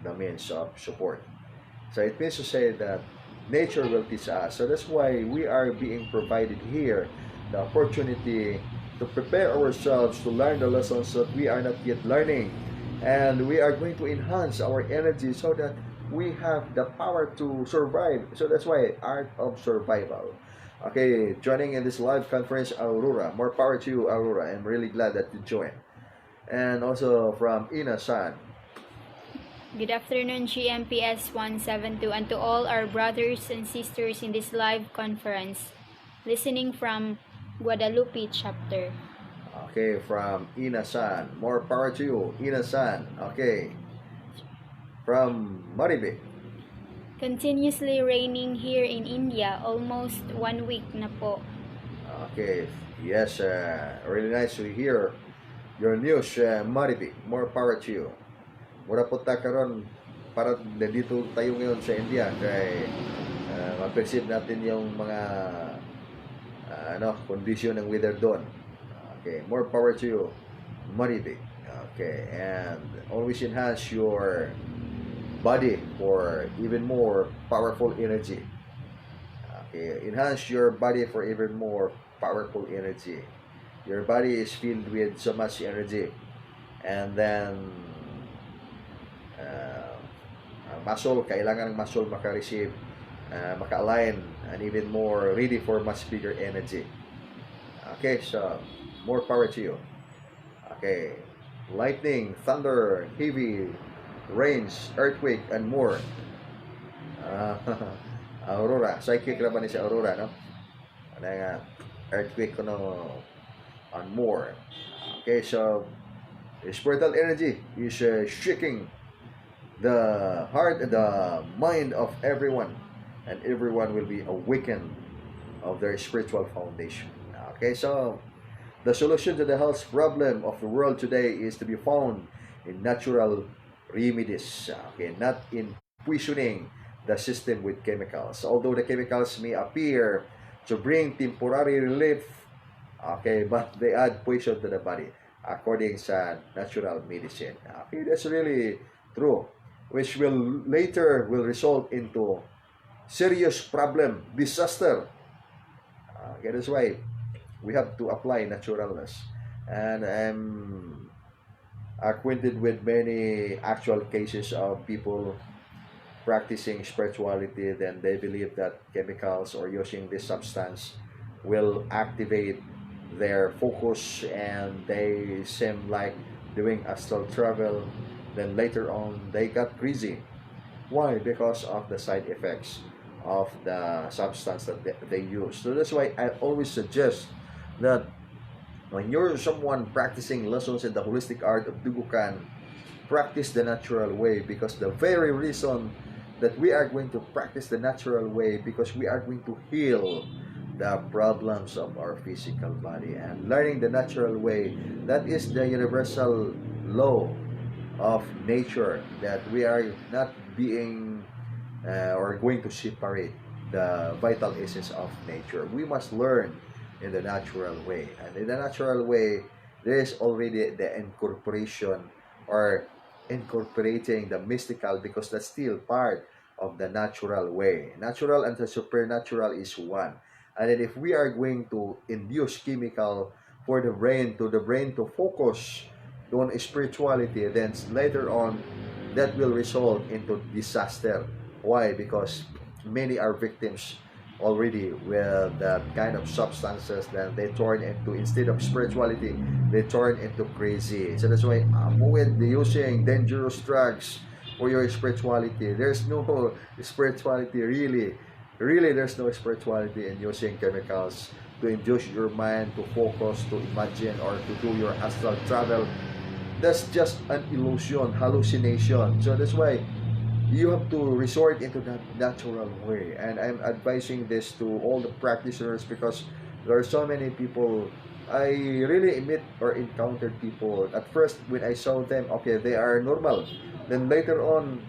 S1: the means of support. So it means to say that nature will teach us. So that's why we are being provided here the opportunity to prepare ourselves to learn the lessons that we are not yet learning. And we are going to enhance our energy so that we have the power to survive. So that's why art of survival. Okay, joining in this live conference, Aurora. More power to you, Aurora. I'm really glad that you joined. And also from Ina-san.
S2: Good afternoon, GMPS 172, and to all our brothers and sisters in this live conference, listening from Guadalupe chapter.
S1: Okay, from Ina-san. More power to you, Ina-san. Okay. From Maribe.
S2: Continuously raining here in India, almost 1 week na po.
S1: Okay, yes, really nice to hear your news, Maribe. More power to you. Mura po ta karon para dito tayo ngayon sa India kay ma-perceive natin yung mga condition ng weather doon. Okay, more power to you, Maribe. Okay, and always enhance your body for even more powerful energy. Okay, enhance your body for even more powerful energy. Your body is filled with so much energy, and then muscle, kailangan ng muscle maka-receive, maka-align, and even more ready for much bigger energy. Okay, so more power to you. Okay, lightning, thunder, heavy rains, earthquake, and more. Aurora, psychic na ba ni si Aurora, no? Ano nga, earthquake ko no, and more. Okay, so spiritual energy is shaking the heart and the mind of everyone, and everyone will be awakened of their spiritual foundation. Okay, so the solution to the health problem of the world today is to be found in natural remedies, okay, not in poisoning the system with chemicals. Although the chemicals may appear to bring temporary relief, okay, but they add poison to the body according sa natural medicine. Okay, that's really true, which will later result into serious problem, disaster. Okay, that's why we have to apply naturalness. And I'm acquainted with many actual cases of people practicing spirituality, then they believe that chemicals or using this substance will activate their focus, and they seem like doing astral travel. Then later on they got crazy. Why? Because of the side effects of the substance that they use. So that's why I always suggest that when you're someone practicing lessons in the holistic art of Dugukan, practice the natural way, because the very reason that we are going to practice the natural way because we are going to heal the problems of our physical body. And learning the natural way, that is the universal law of nature, that we are not being or going to separate the vital essence of nature. We must learn in the natural way. And in the natural way, there is already the incorporation or incorporating the mystical, because that's still part of the natural way. Natural and the supernatural is one. And then if we are going to induce chemical for the brain, to the brain to focus on spirituality, then later on that will result into disaster. Why? Because many are victims already with that kind of substances that they turn into, instead of spirituality, they turn into crazy. So that's why avoid using dangerous drugs for your spirituality. There's no spirituality really. Really, there's no spirituality in using chemicals to induce your mind to focus, to imagine, or to do your astral travel. That's just an illusion, hallucination. So that's why you have to resort into that natural way. And I'm advising this to all the practitioners, because there are so many people. I really meet or encountered people. At first, when I saw them, okay, they are normal. Then later on,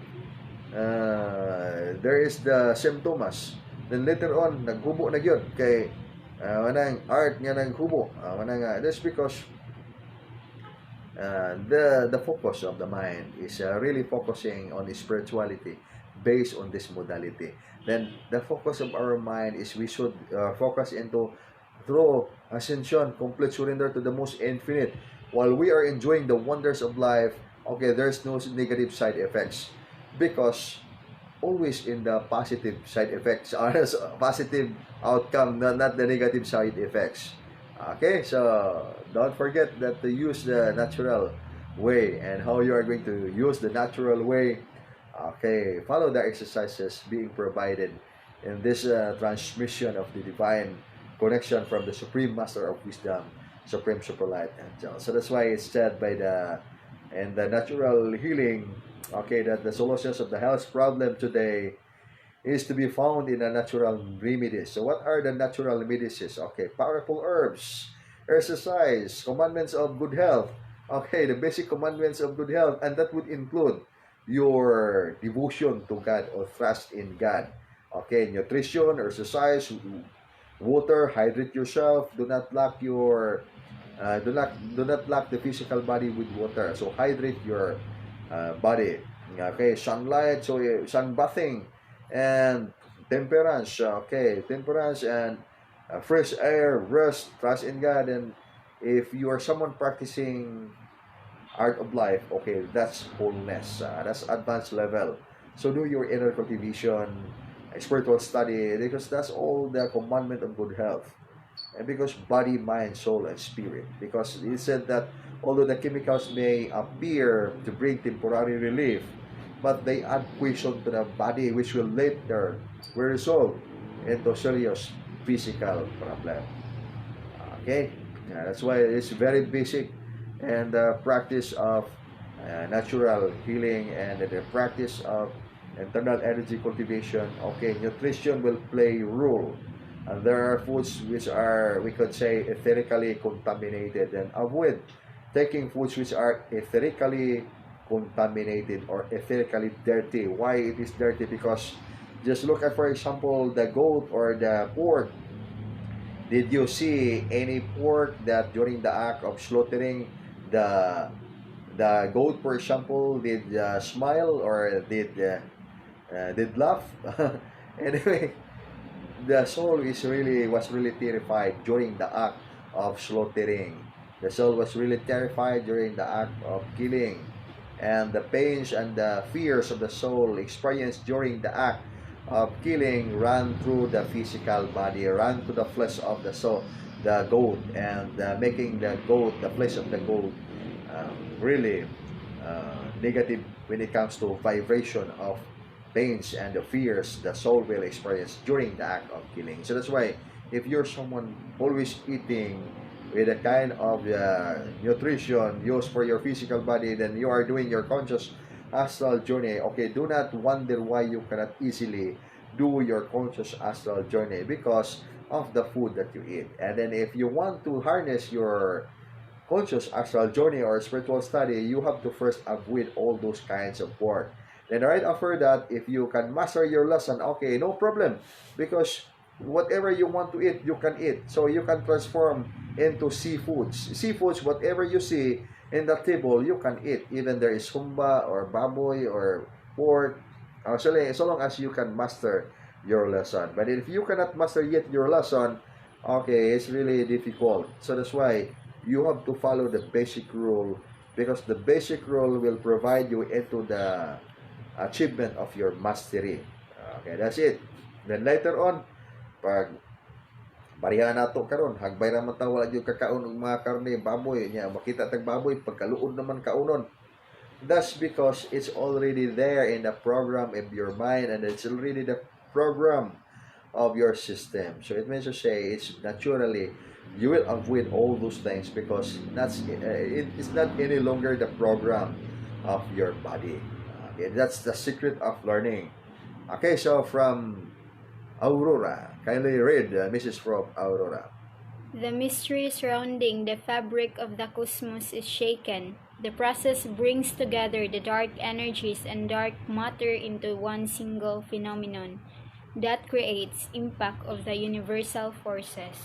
S1: there is the symptoms. Then later on, naghubo na gyud kay manang art nga naghubo. That's because the focus of the mind is really focusing on spirituality based on this modality. Then the focus of our mind is we should focus into through ascension, complete surrender to the most infinite. While we are enjoying the wonders of life, okay, there's no negative side effects, because always in the positive side effects, positive outcome, not the negative side effects. Okay, so don't forget that to use the natural way. And how you are going to use the natural way, okay, follow the exercises being provided in this transmission of the divine connection from the Supreme Master of Wisdom, Supreme Superlight Angel. So that's why it's said by the natural healing, okay, that the solutions of the health problem today is to be found in the natural remedies. So what are the natural remedies? Okay, powerful herbs, exercise, commandments of good health. Okay, the basic commandments of good health, and that would include your devotion to God or trust in God. Okay, nutrition, exercise, water, hydrate yourself. Do not lack your do not lack the physical body with water. So hydrate your body. Okay, sunlight, so sunbathing, and temperance. Okay, temperance and fresh air, rest, trust in God. And if you are someone practicing art of life, okay, that's wholeness. That's advanced level. So do your inner cultivation, spiritual study, because that's all the commandment of good health. And because body, mind, soul, and spirit. Because it said that although the chemicals may appear to bring temporary relief, but they add poison to the body, which will later result into serious physical problem. Okay, that's why it's very basic, and the practice of natural healing and the practice of internal energy cultivation. Okay, nutrition will play a role. And there are foods which are, we could say, etherically contaminated, and avoid taking foods which are etherically contaminated or etherically dirty. Why it is dirty? Because just look at, for example, the goat or the pork. Did you see any pork that during the act of slaughtering the goat, for example, did smile or did laugh? Anyway, the soul was really terrified during the act of slaughtering. The soul was really terrified during the act of killing, and the pains and the fears of the soul experienced during the act of killing ran through the physical body, ran to the flesh of the soul, the goat, and making the goat, the flesh of the goat, really negative when it comes to vibration of pains and the fears the soul will experience during the act of killing. So that's why if you're someone always eating with a kind of nutrition used for your physical body, then you are doing your conscious astral journey, okay, do not wonder why you cannot easily do your conscious astral journey because of the food that you eat. And then if you want to harness your conscious astral journey or spiritual study, you have to first avoid all those kinds of work. Then right after that, if you can master your lesson, okay, no problem. Because whatever you want to eat, you can eat. So you can transform into seafoods. Seafoods, whatever you see in the table, you can eat. Even there is humba or baboy or pork. Actually, so long as you can master your lesson. But if you cannot master yet your lesson, okay, it's really difficult. So that's why you have to follow the basic rule because the basic rule will provide you into the achievement of your mastery. Okay, that's it. Then later on, pag barihan nato karon, hagbay ra man ta wala gyud kakaon og mga karne, baboy nya, makita tag baboy pagkaluod naman kaunon. That's because it's already there in the program of your mind and it's already the program of your system. So it means to say it's naturally you will avoid all those things because it's not any longer the program of your body. Okay, that's the secret of learning. Okay, so from Aurora, kindly read, Mrs. from Aurora.
S2: The mystery surrounding the fabric of the cosmos is shaken. The process brings together the dark energies and dark matter into one single phenomenon that creates impact of the universal forces.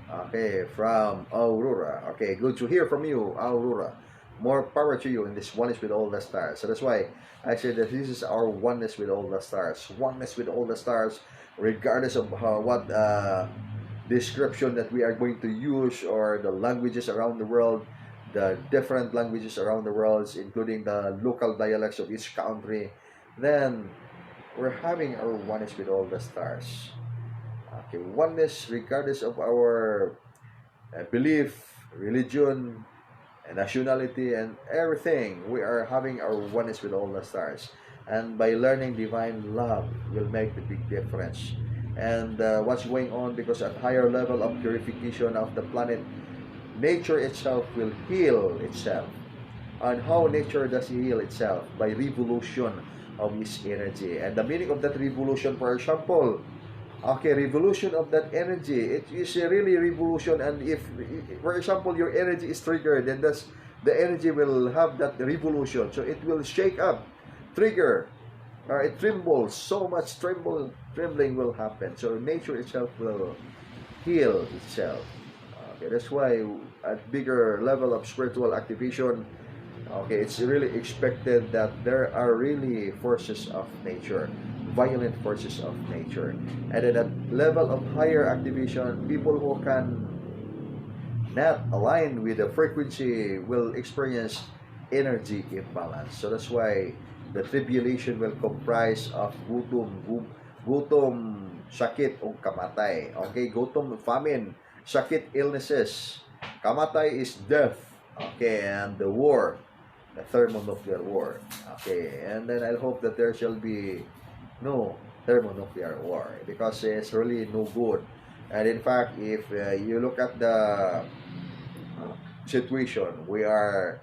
S1: Okay, from Aurora. Okay, good to hear from you, Aurora. More power to you in this oneness with all the stars. So that's why I say that this is our oneness with all the stars. Oneness with all the stars, regardless of what description that we are going to use or the languages around the world, the different languages around the world, including the local dialects of each country, then we're having our oneness with all the stars. Okay, oneness regardless of our belief, religion, and nationality, and everything. We are having our oneness with all the stars. And by learning divine love will make the big difference. And what's going on because at higher level of purification of the planet, nature itself will heal itself. And how nature does heal itself? By revolution of its energy. And the meaning of that revolution, for example, okay, revolution of that energy, it is a really revolution. And if, for example, your energy is triggered, then that's the energy will have that revolution. So it will shake up, trigger, or it trembles. So much trembling will happen. So nature itself will heal itself. Okay, that's why at bigger level of spiritual activation, okay, it's really expected that there are really forces of nature, violent forces of nature. And at a level of higher activation, people who can not align with the frequency will experience energy imbalance. So that's why the tribulation will comprise of gutom, sakit, o kamatay. Okay, gutom, famine, sakit, illnesses. Kamatay is death. Okay, and the war, the thermonuclear war. Okay, and then I hope that there shall be no thermonuclear war because it's really no good. And in fact, if you look at the situation, we are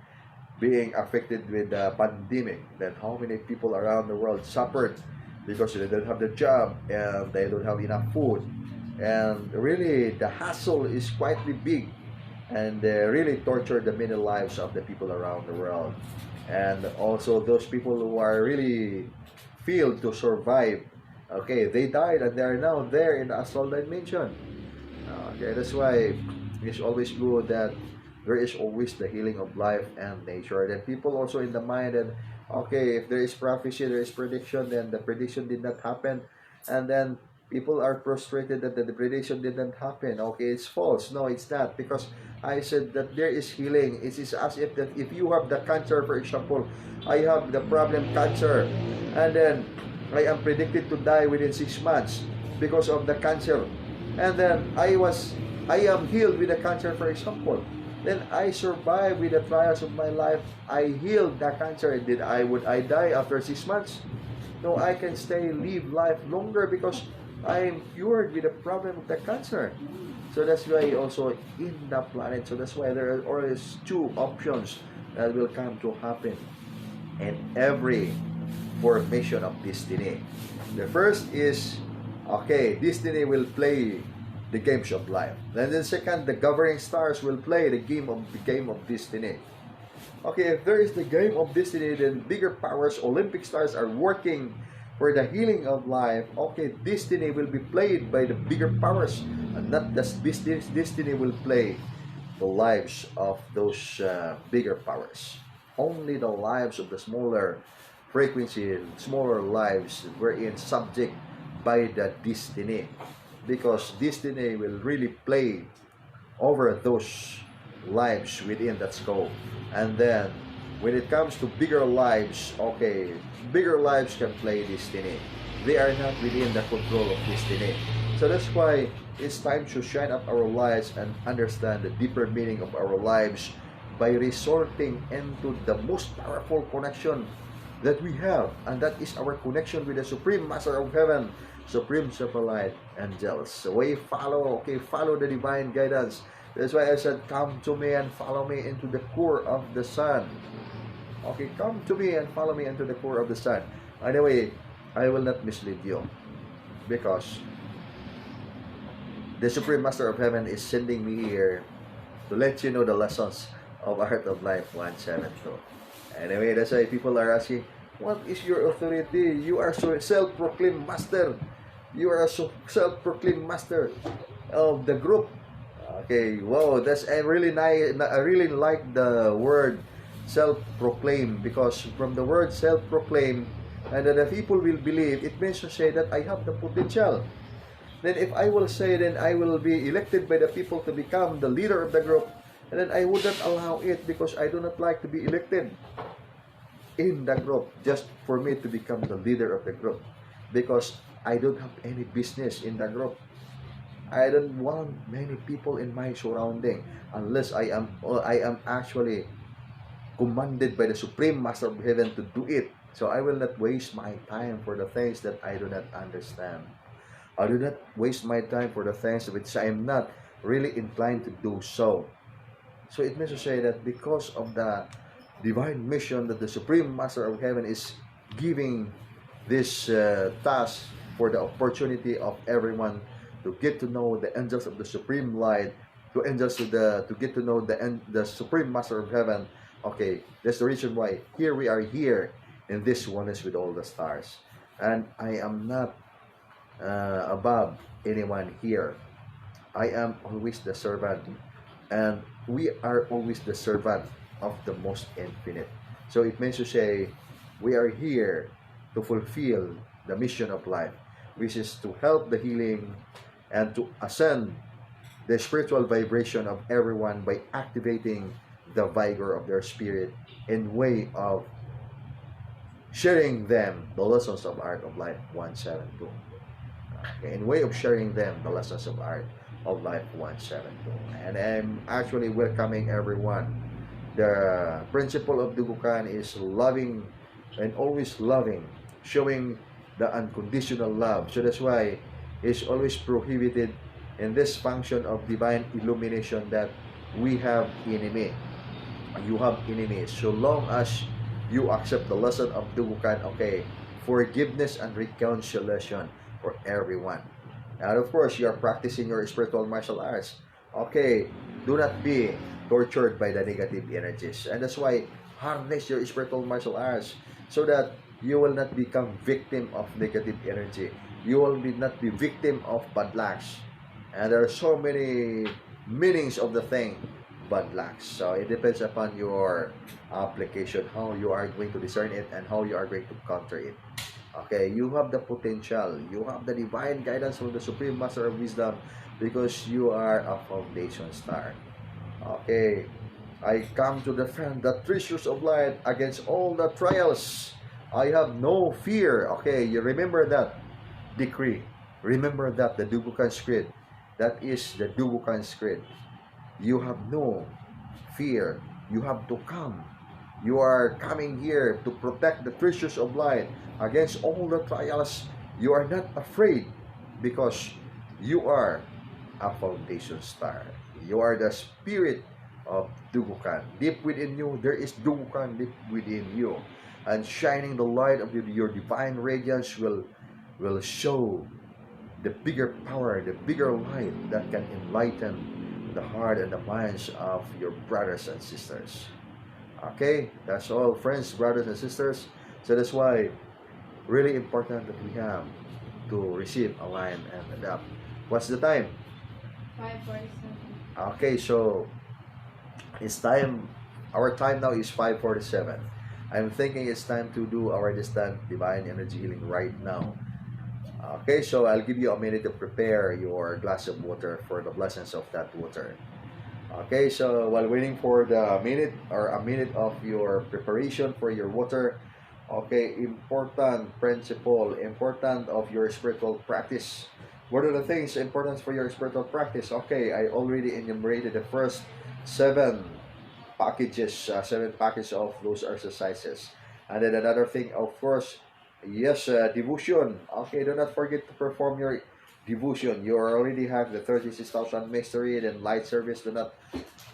S1: being affected with the pandemic. Then how many people around the world suffered because they don't have the job and they don't have enough food. And really, the hassle is quite big and really torture the many lives of the people around the world. And also those people who are really failed to survive. Okay, they died and they are now there in the astral dimension. Okay, that's why it's always good that there is always the healing of life and nature. Then people also in the mind that okay, if there is prophecy, there is prediction, then the prediction did not happen, and then people are frustrated that the prediction didn't happen. Okay, it's false. No, it's not, because I said that there is healing. It is as if that if you have the cancer, for example, I have the problem cancer, and then I am predicted to die within 6 months because of the cancer, and then I am healed with the cancer, for example. Then I survived with the trials of my life. I healed the cancer. Would I die after 6 months? No, I can live life longer because I am cured with the problem of the cancer. So that's why also in the planet. So that's why there are always two options that will come to happen. in every formation of destiny. The first is, okay, destiny will play the games of life. Then the second, the governing stars will play the game of destiny. Okay, if there is the game of destiny, then bigger powers, Olympic stars are working for the healing of life. Okay, destiny will be played by the bigger powers, and not just business. Destiny will play the lives of those bigger powers. Only the lives of the smaller frequency, smaller lives wherein subject by the destiny, because destiny will really play over those lives within that scope. And then when it comes to bigger lives, okay, bigger lives can play destiny. They are not within the control of destiny. So that's why it's time to shine up our lives and understand the deeper meaning of our lives by resorting into the most powerful connection that we have, and that is our connection with the Supreme Master of Heaven, Supreme Superlight Angels. So we follow, okay, follow the divine guidance. That's why I said, come to me and follow me into the core of the sun. Okay, come to me and follow me into the core of the sun. Anyway, I will not mislead you, because the Supreme Master of Heaven is sending me here to let you know the lessons of Art of Life 172. Anyway, that's why people are asking, what is your authority? You are so self-proclaimed master. You are a self-proclaimed master of the group. Okay, wow, that's I really nice. I really like the word self-proclaimed, because from the word self-proclaimed, and that the people will believe, it means to say that I have the potential. Then if I will say, then I will be elected by the people to become the leader of the group, and then I wouldn't allow it, because I do not like to be elected in the group just for me to become the leader of the group, because I don't have any business in the group. I don't want many people in my surrounding unless I am actually commanded by the Supreme Master of Heaven to do it. So I will not waste my time for the things that I do not understand. I do not waste my time for the things which I am not really inclined to do so. So it means to say that because of the divine mission that the Supreme Master of Heaven is giving this task for the opportunity of everyone to get to know the angels of the Supreme Light, to get to know the Supreme Master of Heaven. Okay, that's the reason why here we are here in this oneness with all the stars. And I am not above anyone here. I am always the servant, and we are always the servant of the most infinite. So it means to say we are here to fulfill the mission of life, which is to help the healing and to ascend the spiritual vibration of everyone by activating the vigor of their spirit in way of sharing them the lessons of Art of Life 172. Okay, in way of sharing them the lessons of Art of Life 172. And I'm actually welcoming everyone. The principle of Dugukan is loving and always loving, showing the unconditional love. So that's why it's always prohibited in this function of divine illumination that we have enemy. You have enemies. So long as you accept the lesson of Dugukan, okay, forgiveness and reconciliation for everyone. And of course, you are practicing your spiritual martial arts. Okay, do not be tortured by the negative energies. And that's why harness your spiritual martial arts so that you will not become victim of negative energy. You will not be victim of bad lucks. And there are so many meanings of the thing, bad lucks. So it depends upon your application, how you are going to discern it and how you are going to counter it. Okay, you have the potential. You have the divine guidance from the Supreme Master of Wisdom because you are a foundation star. Okay, I come to defend the treasures of light against all the trials. I have no fear. Okay, you remember that decree. Remember that, the Dugukan script. That is the Dugukan script. You have no fear. You have to come. You are coming here to protect the treasures of light against all the trials. You are not afraid because you are a foundation star. You are the spirit, of Dugukan. Deep within you, there is Dugukan deep within you. And shining the light of your divine radiance will show the bigger power, the bigger light that can enlighten the heart and the minds of your brothers and sisters. Okay, that's all, friends, brothers and sisters. So that's why really important that we have to receive, align, and adapt. What's the time?
S2: 547.
S1: Okay, so it's time. Our time now is 5:47. I'm thinking it's time to do our distant divine energy healing right now. Okay, so I'll give you a minute to prepare your glass of water for the blessings of that water. Okay, so while waiting for the minute or a minute of your preparation for your water, okay, important principle, important of your spiritual practice. What are the things important for your spiritual practice? Okay, I already enumerated the first seven seven packages of those exercises. And then another thing, of course, yes, devotion. Okay, do not forget to perform your devotion. You already have the 36,000 mystery, then light service. Do not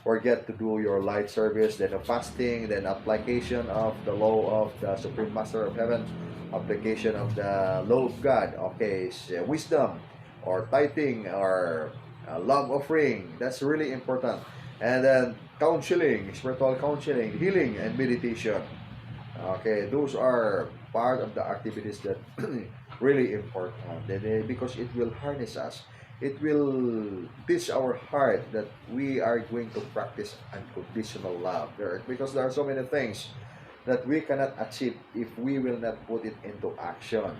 S1: forget to do your light service, then the fasting, then application of the law of the Supreme Master of Heaven, application of the law of God. Okay, so wisdom or tithing or love offering. That's really important. And then counseling, spiritual counseling, healing, and meditation. Okay, those are part of the activities that really important because it will harness us. It will teach our heart that we are going to practice unconditional love. Because there are so many things that we cannot achieve if we will not put it into action.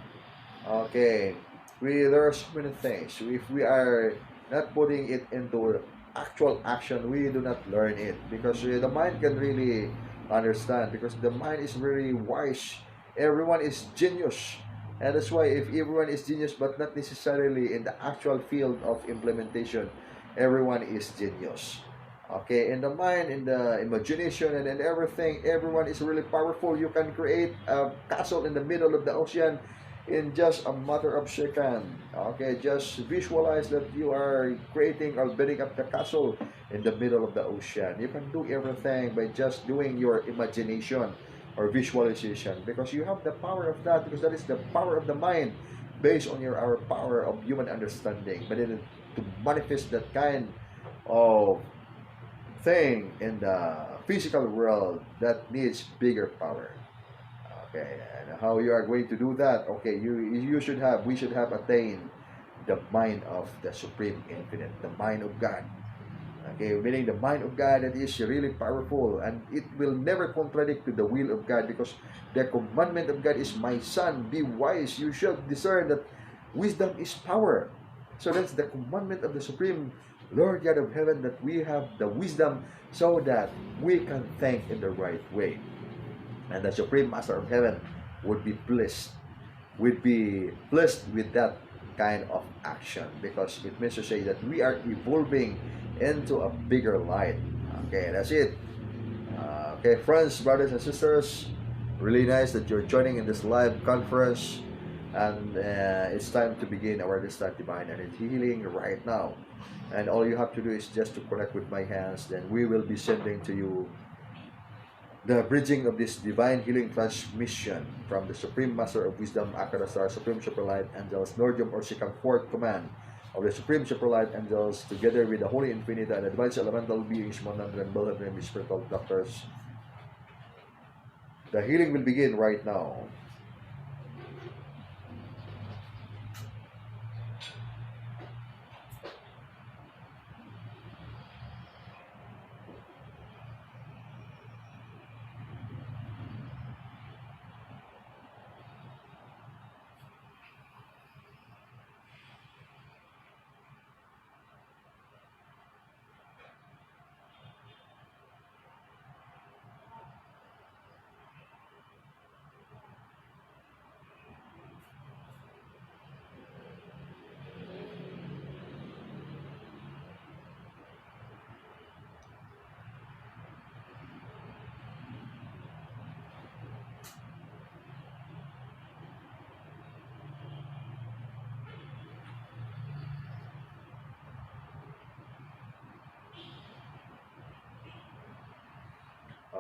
S1: Okay, there are so many things. If we are not putting it into actual action, we do not learn it because the mind can really understand because the mind is very wise. Everyone is genius, and that's why if everyone is genius but not necessarily in the actual field of implementation, everyone is genius. Okay, in the mind, in the imagination, and in everything, everyone is really powerful. You can create a castle in the middle of the ocean in just a matter of second. Okay, just visualize that you are creating or building up the castle in the middle of the ocean. You can do everything by just doing your imagination or visualization because you have the power of that because that is the power of the mind based on our power of human understanding. But then to manifest that kind of thing in the physical world that needs bigger power. Okay, and how you are going to do that? Okay, we should have attained the mind of the Supreme Infinite, the mind of God. Okay, meaning the mind of God that is really powerful and it will never contradict to the will of God because the commandment of God is, my son, be wise. You should discern that wisdom is power. So that's the commandment of the Supreme Lord God of Heaven, that we have the wisdom so that we can think in the right way. And the Supreme Master of Heaven would be pleased with that kind of action because it means to say that we are evolving into a bigger light. Okay, that's it. Okay, friends, brothers and sisters, really nice that you're joining in this live conference, and it's time to begin our distant divine energy healing right now. And all you have to do is just to connect with my hands, then we will be sending to you the bridging of this divine healing transmission from the Supreme Master of Wisdom, Akarasar, Supreme Superlight Angels, Nordium or Sikam, fourth command of the Supreme Superlight Angels, together with the Holy Infinite and Advanced Elemental Beings, 100 billion spiritual doctors. The healing will begin right now.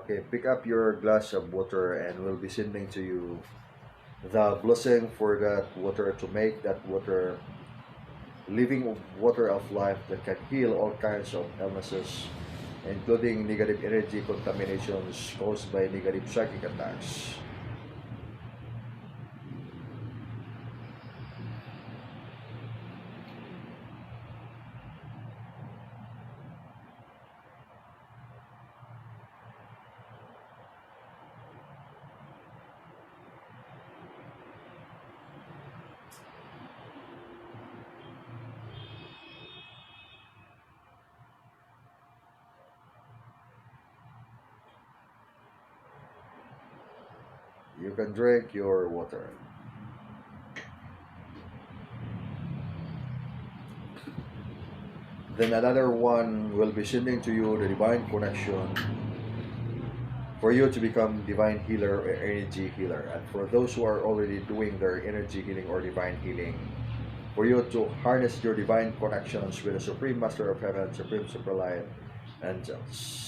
S1: Okay, pick up your glass of water and we'll be sending to you the blessing for that water to make that water living water of life that can heal all kinds of illnesses, including negative energy contaminations caused by negative psychic attacks. You can drink your water. Then another one will be sending to you the divine connection for you to become divine healer or energy healer. And for those who are already doing their energy healing or divine healing, for you to harness your divine connections with the Supreme Master of Heaven, Supreme Superlight, angels.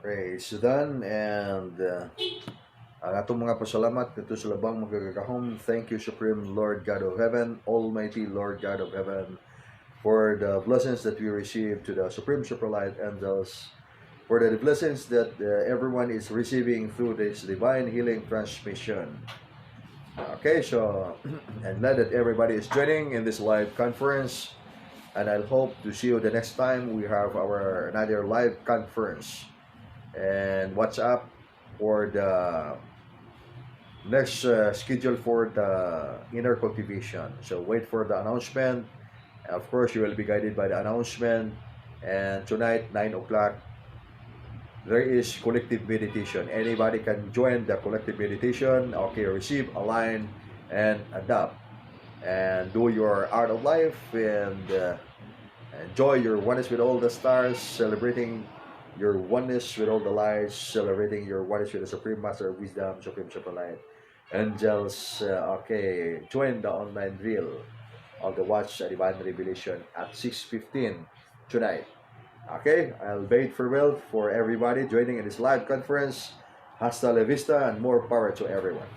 S1: Okay, Sudan, and ang atong mga pasalamat dito sa labang magagahom. Thank you, Supreme Lord God of Heaven, Almighty Lord God of Heaven, for the blessings that we receive to the Supreme Superlight Angels, for the blessings that everyone is receiving through this divine healing transmission. Okay, so and glad that everybody is joining in this live conference, and I hope to see you the next time we have our another live conference. And watch up for the next schedule for the inner cultivation. So wait for the announcement. Of course, you will be guided by the announcement. And tonight, 9 o'clock, there is collective meditation. Anybody can join the collective meditation. Okay, receive, align, and adapt. And do your art of life and enjoy your oneness with all the stars, celebrating your oneness with all the lights, celebrating your oneness with the Supreme Master of Wisdom, Supreme Superlight. Angels, okay, join the online drill of the Watch Divine Revelation at 6:15 tonight. Okay, I'll bid farewell for everybody joining in this live conference. Hasta la vista and more power to everyone.